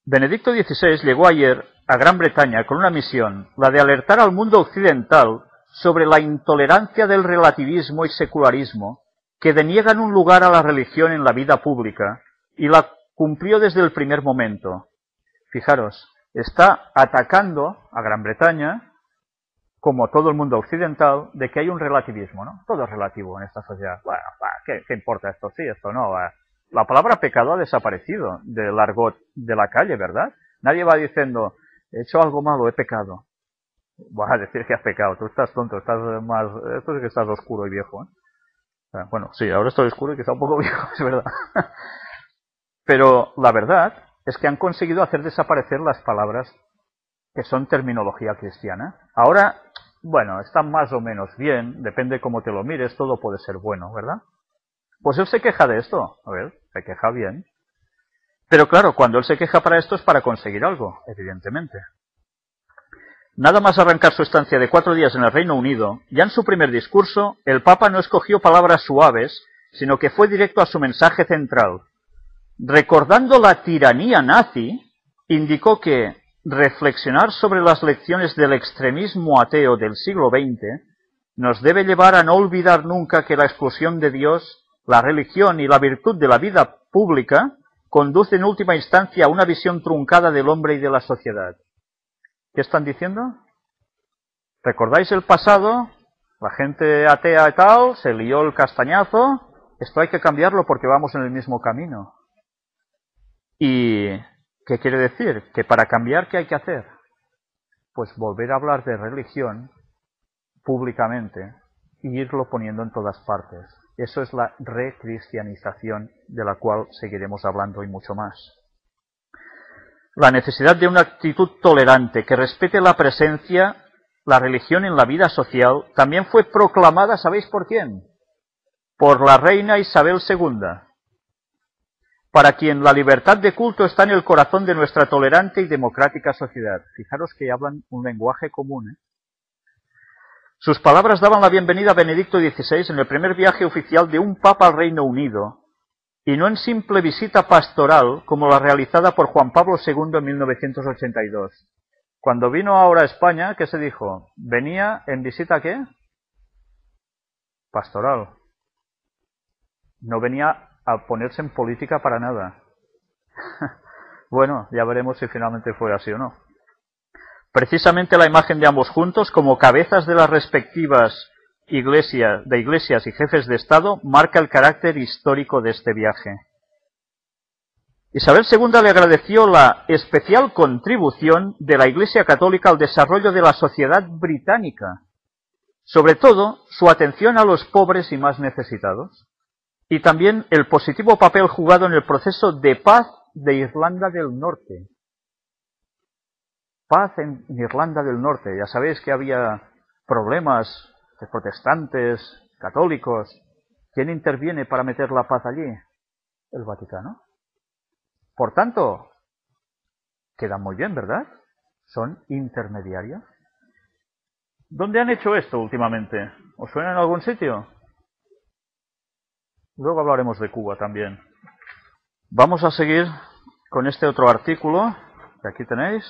Benedicto XVI llegó ayer a Gran Bretaña con una misión, la de alertar al mundo occidental sobre la intolerancia del relativismo y secularismo que deniegan un lugar a la religión en la vida pública, y la cumplió desde el primer momento. Fijaros, está atacando a Gran Bretaña como todo el mundo occidental, de que hay un relativismo, ¿no? Todo es relativo en esta sociedad. Bueno, ¿qué importa esto sí, esto no? La palabra pecado ha desaparecido del argot de la calle, ¿verdad? Nadie va diciendo, he hecho algo malo, he pecado. Vas a decir que has pecado, tú estás tonto, esto es que estás oscuro y viejo, ¿eh? Bueno, sí, ahora estoy oscuro y quizá un poco viejo, es verdad. Pero la verdad es que han conseguido hacer desaparecer las palabras que son terminología cristiana. Ahora, bueno, están más o menos bien, depende cómo te lo mires, todo puede ser bueno, ¿verdad? Pues él se queja de esto, a ver, se queja bien. Pero claro, cuando él se queja para esto es para conseguir algo, evidentemente. Nada más arrancar su estancia de 4 días en el Reino Unido, ya en su primer discurso, el Papa no escogió palabras suaves, sino que fue directo a su mensaje central. Recordando la tiranía nazi, indicó que reflexionar sobre las lecciones del extremismo ateo del siglo XX nos debe llevar a no olvidar nunca que la exclusión de Dios, la religión y la virtud de la vida pública conduce en última instancia a una visión truncada del hombre y de la sociedad. ¿Qué están diciendo? ¿Recordáis el pasado? La gente atea y tal, se lió el castañazo. Esto hay que cambiarlo porque vamos en el mismo camino. ¿Y qué quiere decir? Que para cambiar, ¿qué hay que hacer? Pues volver a hablar de religión públicamente y irlo poniendo en todas partes. Eso es la recristianización de la cual seguiremos hablando y mucho más. La necesidad de una actitud tolerante que respete la presencia, la religión en la vida social, también fue proclamada, ¿sabéis por quién? Por la reina Isabel II, para quien la libertad de culto está en el corazón de nuestra tolerante y democrática sociedad. Fijaros que hablan un lenguaje común, ¿eh? Sus palabras daban la bienvenida a Benedicto XVI en el primer viaje oficial de un papa al Reino Unido, y no en simple visita pastoral como la realizada por Juan Pablo II en 1982. Cuando vino ahora a España, ¿qué se dijo? ¿Venía en visita qué? Pastoral. No venía a ponerse en política para nada. Bueno, ya veremos si finalmente fue así o no. Precisamente la imagen de ambos juntos, como cabezas de las respectivas iglesias y jefes de Estado, marca el carácter histórico de este viaje. Isabel II le agradeció la especial contribución de la Iglesia Católica al desarrollo de la sociedad británica, sobre todo su atención a los pobres y más necesitados, y también el positivo papel jugado en el proceso de paz de Irlanda del Norte. Paz en Irlanda del Norte. Ya sabéis que había problemas de protestantes, católicos. ¿Quién interviene para meter la paz allí? El Vaticano. Por tanto, quedan muy bien, ¿verdad? Son intermediarios. ¿Dónde han hecho esto últimamente? ¿Os suena en algún sitio? Luego hablaremos de Cuba también. Vamos a seguir con este otro artículo que aquí tenéis.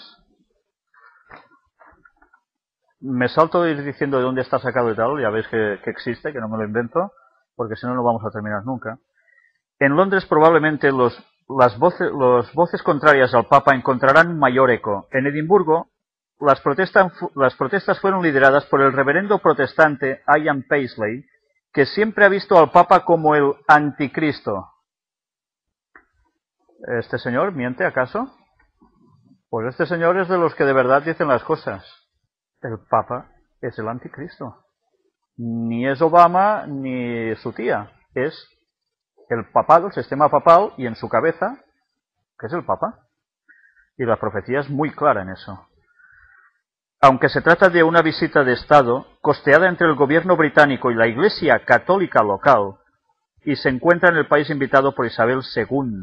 Me salto de ir diciendo de dónde está sacado y tal, ya veis que existe, que no me lo invento, porque si no, no vamos a terminar nunca. En Londres probablemente las voces contrarias al Papa encontrarán mayor eco. En Edimburgo, las protestas fueron lideradas por el reverendo protestante Ian Paisley, que siempre ha visto al Papa como el anticristo. ¿Este señor miente acaso? Pues este señor es de los que de verdad dicen las cosas. El Papa es el anticristo. Ni es Obama ni su tía. Es el papado, el sistema papal, y en su cabeza, que es el Papa. Y la profecía es muy clara en eso. Aunque se trata de una visita de Estado, costeada entre el gobierno británico y la Iglesia Católica local, y se encuentra en el país invitado por Isabel II.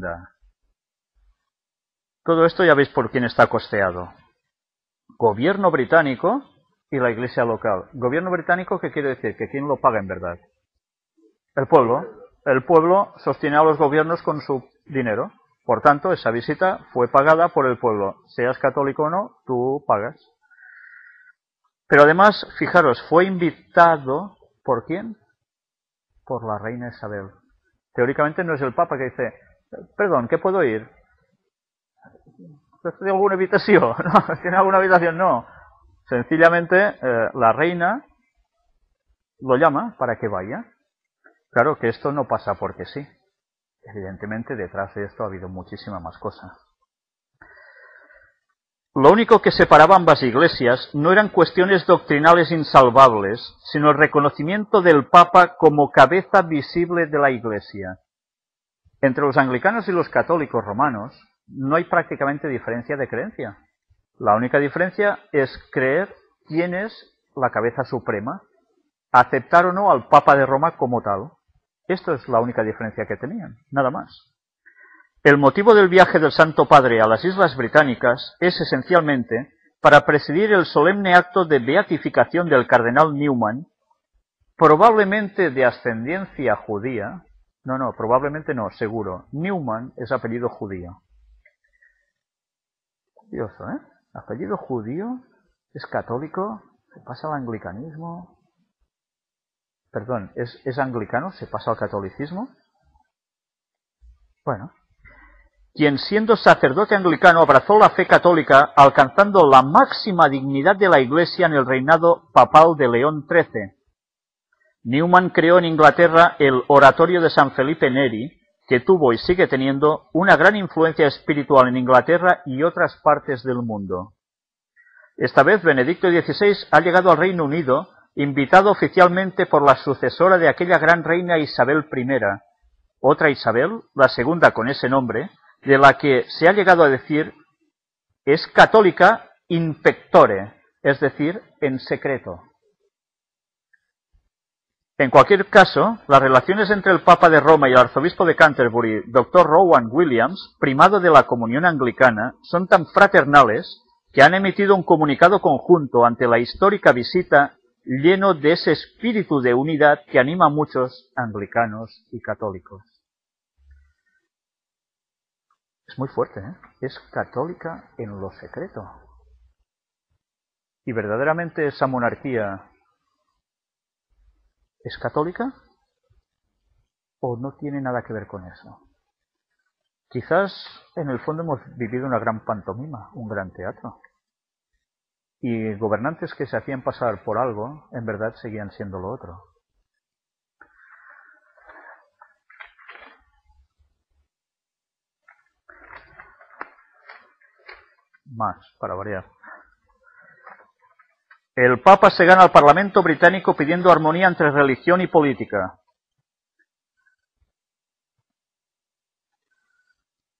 Todo esto ya veis por quién está costeado. Gobierno británico y la iglesia local. Gobierno británico, ¿qué quiere decir? Que ¿quién lo paga en verdad? El pueblo. El pueblo sostiene a los gobiernos con su dinero. Por tanto, esa visita fue pagada por el pueblo. Seas católico o no, tú pagas. Pero además, fijaros, fue invitado ¿por quién? Por la reina Isabel. Teóricamente no es el Papa que dice, perdón, ¿qué puedo ir? ¿Tiene alguna habitación? ¿No? ¿Tiene alguna habitación? No. Sencillamente la reina lo llama para que vaya. Claro que esto no pasa porque sí. Evidentemente detrás de esto ha habido muchísima más cosas. Lo único que separaba ambas iglesias no eran cuestiones doctrinales insalvables, sino el reconocimiento del Papa como cabeza visible de la Iglesia. Entre los anglicanos y los católicos romanos no hay prácticamente diferencia de creencia. La única diferencia es creer quién es la cabeza suprema, aceptar o no al Papa de Roma como tal. Esto es la única diferencia que tenían, nada más. El motivo del viaje del Santo Padre a las Islas Británicas es esencialmente para presidir el solemne acto de beatificación del cardenal Newman, probablemente de ascendencia judía. No, probablemente no, seguro. Newman es apellido judío. Curioso, ¿eh? Apellido judío, es católico, se pasa al anglicanismo. Perdón, ¿es anglicano? ¿Se pasa al catolicismo? Bueno. Quien siendo sacerdote anglicano abrazó la fe católica, alcanzando la máxima dignidad de la Iglesia en el reinado papal de León XIII. Newman creó en Inglaterra el Oratorio de San Felipe Neri, que tuvo y sigue teniendo una gran influencia espiritual en Inglaterra y otras partes del mundo. Esta vez Benedicto XVI ha llegado al Reino Unido, invitado oficialmente por la sucesora de aquella gran reina Isabel I, otra Isabel, la segunda con ese nombre, de la que se ha llegado a decir es católica in pectore, es decir, en secreto. En cualquier caso, las relaciones entre el Papa de Roma y el arzobispo de Canterbury, Dr. Rowan Williams, primado de la comunión anglicana, son tan fraternales que han emitido un comunicado conjunto ante la histórica visita lleno de ese espíritu de unidad que anima a muchos anglicanos y católicos. Es muy fuerte, ¿eh? Es católica en lo secreto. ¿Y verdaderamente esa monarquía es católica? ¿O no tiene nada que ver con eso? Quizás en el fondo hemos vivido una gran pantomima, un gran teatro. Y gobernantes que se hacían pasar por algo, en verdad seguían siendo lo otro. Más, para variar. El Papa se gana al Parlamento británico pidiendo armonía entre religión y política.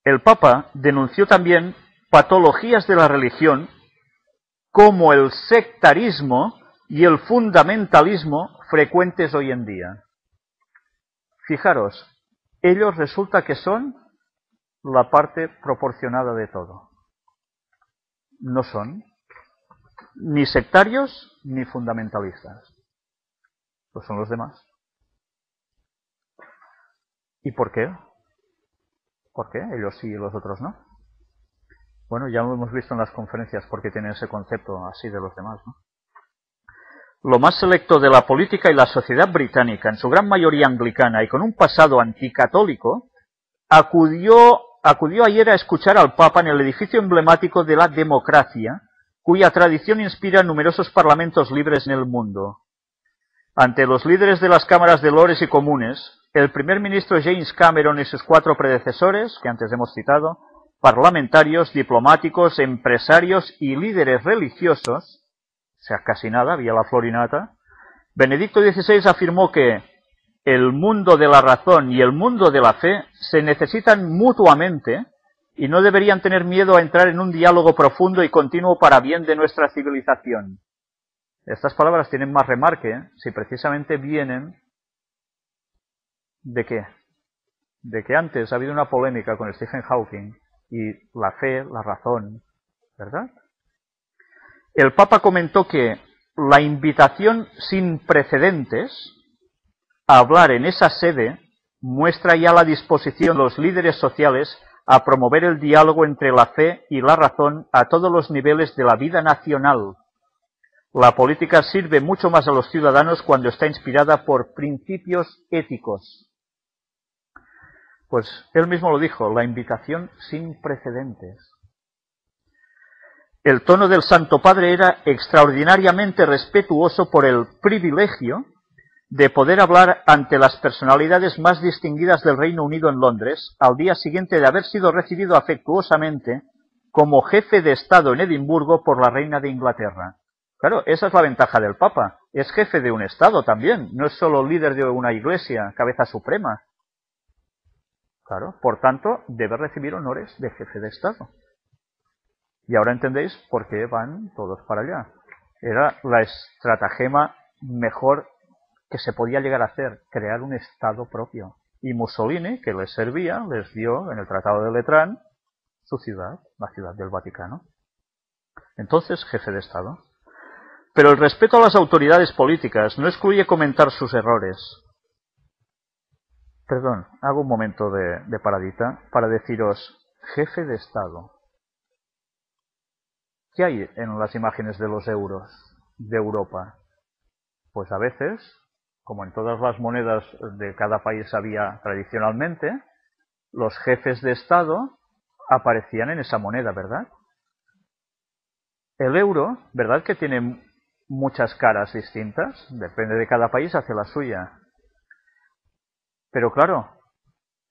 El Papa denunció también patologías de la religión como el sectarismo y el fundamentalismo frecuentes hoy en día. Fijaros, ellos resulta que son la parte proporcionada de todo. No son ni sectarios ni fundamentalistas. Pues son los demás. ¿Y por qué? ¿Por qué? Ellos sí y los otros no. Bueno, ya lo hemos visto en las conferencias porque tienen ese concepto así de los demás, ¿no? Lo más selecto de la política y la sociedad británica, en su gran mayoría anglicana y con un pasado anticatólico, acudió ayer a escuchar al Papa en el edificio emblemático de la democracia, cuya tradición inspira numerosos parlamentos libres en el mundo. Ante los líderes de las cámaras de Lores y Comunes, el primer ministro James Cameron y sus 4 predecesores, que antes hemos citado, parlamentarios, diplomáticos, empresarios y líderes religiosos, o sea, casi nada, había la florinata, Benedicto XVI afirmó que el mundo de la razón y el mundo de la fe se necesitan mutuamente y no deberían tener miedo a entrar en un diálogo profundo y continuo para bien de nuestra civilización. Estas palabras tienen más remarque si precisamente vienen ¿de qué? De que antes ha habido una polémica con Stephen Hawking y la fe, la razón, ¿verdad? El Papa comentó que la invitación sin precedentes a hablar en esa sede muestra ya la disposición de los líderes sociales a promover el diálogo entre la fe y la razón a todos los niveles de la vida nacional. La política sirve mucho más a los ciudadanos cuando está inspirada por principios éticos. Pues él mismo lo dijo, la invitación sin precedentes. El tono del Santo Padre era extraordinariamente respetuoso por el privilegio de poder hablar ante las personalidades más distinguidas del Reino Unido en Londres, al día siguiente de haber sido recibido afectuosamente como jefe de Estado en Edimburgo por la reina de Inglaterra. Claro, esa es la ventaja del Papa. Es jefe de un Estado también, no es solo líder de una iglesia, cabeza suprema. Claro, por tanto, debe recibir honores de jefe de Estado. Y ahora entendéis por qué van todos para allá. Era la estratagema mejor que se podía llegar a hacer, crear un Estado propio. Y Mussolini, que les servía, les dio en el Tratado de Letrán su ciudad, la ciudad del Vaticano. Entonces, jefe de Estado. Pero el respeto a las autoridades políticas no excluye comentar sus errores. Perdón, hago un momento de paradita para deciros, jefe de Estado. ¿Qué hay en las imágenes de los euros de Europa? Pues a veces, como en todas las monedas de cada país había tradicionalmente, los jefes de Estado aparecían en esa moneda, ¿verdad? El euro, ¿verdad que tiene muchas caras distintas? Depende de cada país, hace la suya. Pero claro,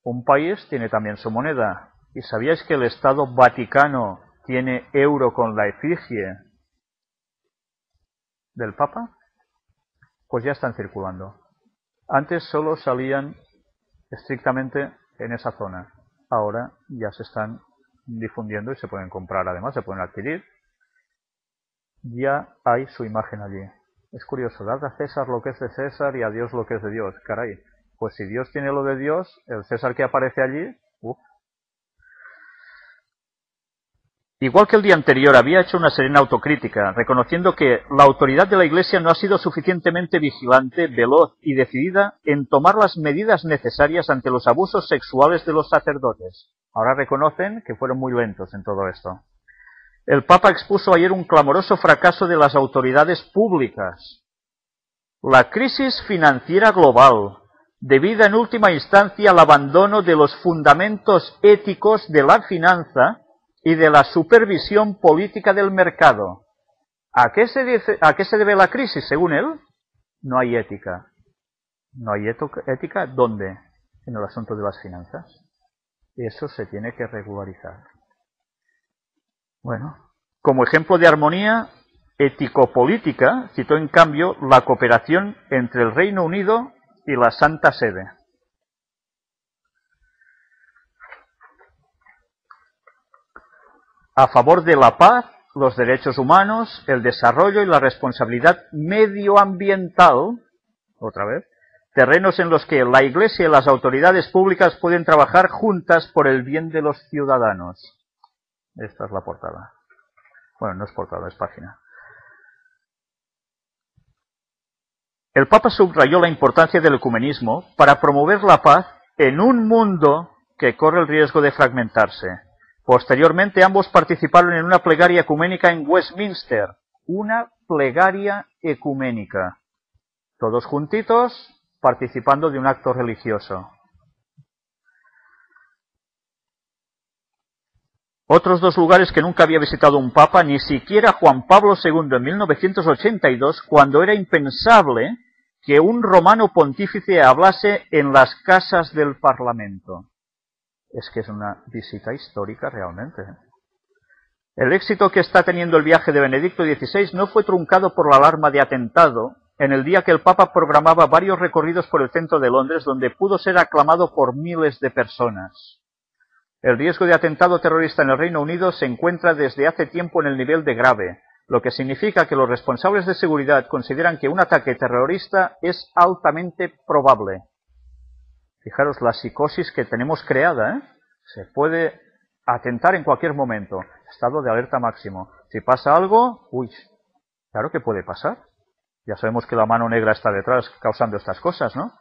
un país tiene también su moneda. ¿Y sabíais que el Estado Vaticano tiene euro con la efigie del Papa? Pues ya están circulando. Antes solo salían estrictamente en esa zona. Ahora ya se están difundiendo y se pueden comprar, además se pueden adquirir. Ya hay su imagen allí. Es curioso, dad a César lo que es de César y a Dios lo que es de Dios. Caray, pues si Dios tiene lo de Dios, el César que aparece allí... Igual que el día anterior, había hecho una serena autocrítica, reconociendo que la autoridad de la Iglesia no ha sido suficientemente vigilante, veloz y decidida en tomar las medidas necesarias ante los abusos sexuales de los sacerdotes. Ahora reconocen que fueron muy lentos en todo esto. El Papa expuso ayer un clamoroso fracaso de las autoridades públicas. La crisis financiera global, debida en última instancia al abandono de los fundamentos éticos de la finanza y de la supervisión política del mercado. ¿A qué se debe la crisis, según él? No hay ética. ¿No hay ética? ¿Dónde? En el asunto de las finanzas. Eso se tiene que regularizar. Bueno, como ejemplo de armonía ético-política, citó en cambio la cooperación entre el Reino Unido y la Santa Sede. A favor de la paz, los derechos humanos, el desarrollo y la responsabilidad medioambiental, otra vez, terrenos en los que la Iglesia y las autoridades públicas pueden trabajar juntas por el bien de los ciudadanos. Esta es la portada. Bueno, no es portada, es página. El Papa subrayó la importancia del ecumenismo para promover la paz en un mundo que corre el riesgo de fragmentarse. Posteriormente, ambos participaron en una plegaria ecuménica en Westminster. Una plegaria ecuménica. Todos juntitos, participando de un acto religioso. Otros dos lugares que nunca había visitado un papa, ni siquiera Juan Pablo II en 1982, cuando era impensable que un romano pontífice hablase en las casas del Parlamento. Es que es una visita histórica realmente. El éxito que está teniendo el viaje de Benedicto XVI no fue truncado por la alarma de atentado en el día que el Papa programaba varios recorridos por el centro de Londres, donde pudo ser aclamado por miles de personas. El riesgo de atentado terrorista en el Reino Unido se encuentra desde hace tiempo en el nivel de grave, lo que significa que los responsables de seguridad consideran que un ataque terrorista es altamente probable. Fijaros la psicosis que tenemos creada, ¿eh? Se puede atentar en cualquier momento. Estado de alerta máximo. Si pasa algo, uy, claro que puede pasar. Ya sabemos que la mano negra está detrás causando estas cosas, ¿no?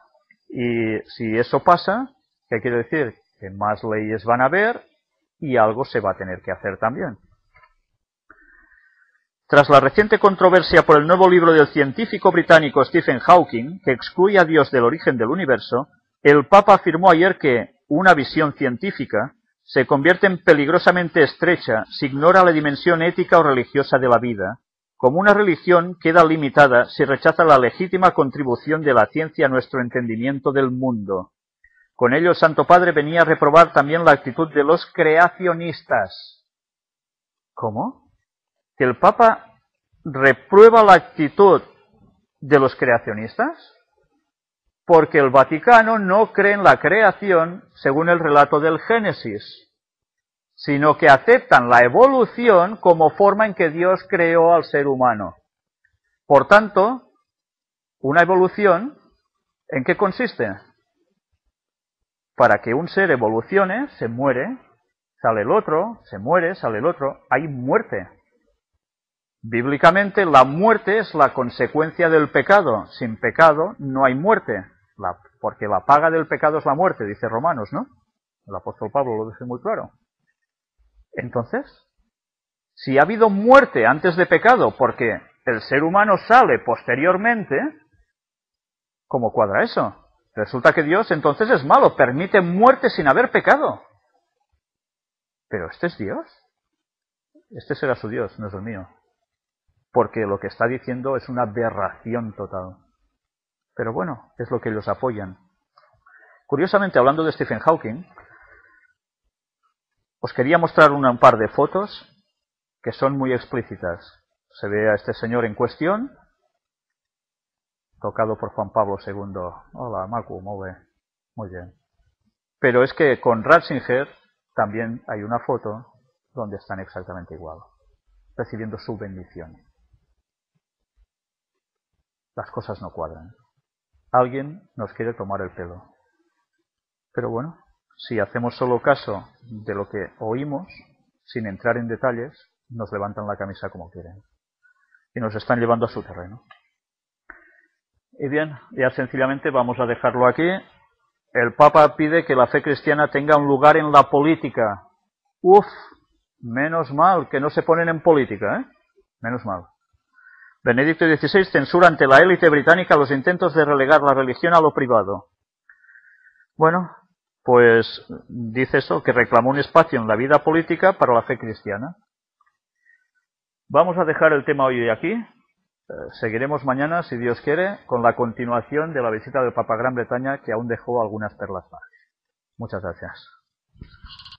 Y si eso pasa, ¿qué quiere decir? Que más leyes van a haber y algo se va a tener que hacer también. Tras la reciente controversia por el nuevo libro del científico británico Stephen Hawking, que excluye a Dios del origen del universo, el Papa afirmó ayer que una visión científica se convierte en peligrosamente estrecha si ignora la dimensión ética o religiosa de la vida. Como una religión queda limitada si rechaza la legítima contribución de la ciencia a nuestro entendimiento del mundo. Con ello el Santo Padre venía a reprobar también la actitud de los creacionistas. ¿Cómo? ¿Que el Papa reprueba la actitud de los creacionistas? Porque el Vaticano no cree en la creación según el relato del Génesis, sino que aceptan la evolución como forma en que Dios creó al ser humano. Por tanto, una evolución, ¿en qué consiste? Para que un ser evolucione, se muere, sale el otro, se muere, sale el otro, hay muerte. Bíblicamente la muerte es la consecuencia del pecado. Sin pecado no hay muerte, porque la paga del pecado es la muerte, dice Romanos, ¿no? El apóstol Pablo lo dice muy claro. Entonces, si ha habido muerte antes de pecado, porque el ser humano sale posteriormente, ¿cómo cuadra eso? Resulta que Dios entonces es malo, permite muerte sin haber pecado. Pero ¿este es Dios? Este será su Dios, no es el mío. Porque lo que está diciendo es una aberración total. Pero bueno, es lo que ellos apoyan. Curiosamente, hablando de Stephen Hawking, os quería mostrar un par de fotos que son muy explícitas. Se ve a este señor en cuestión, tocado por Juan Pablo II. Hola, Marco, muy bien. Pero es que con Ratzinger también hay una foto donde están exactamente igual, recibiendo su bendición. Las cosas no cuadran. Alguien nos quiere tomar el pelo. Pero bueno, si hacemos solo caso de lo que oímos, sin entrar en detalles, nos levantan la camisa como quieren. Y nos están llevando a su terreno. Y bien, ya sencillamente vamos a dejarlo aquí. El Papa pide que la fe cristiana tenga un lugar en la política. Uf, menos mal que no se ponen en política, ¿eh? Menos mal. Benedicto XVI censura ante la élite británica los intentos de relegar la religión a lo privado. Bueno, pues dice eso, que reclamó un espacio en la vida política para la fe cristiana. Vamos a dejar el tema hoy aquí. Seguiremos mañana, si Dios quiere, con la continuación de la visita del Papa a Gran Bretaña, que aún dejó algunas perlas más. Muchas gracias.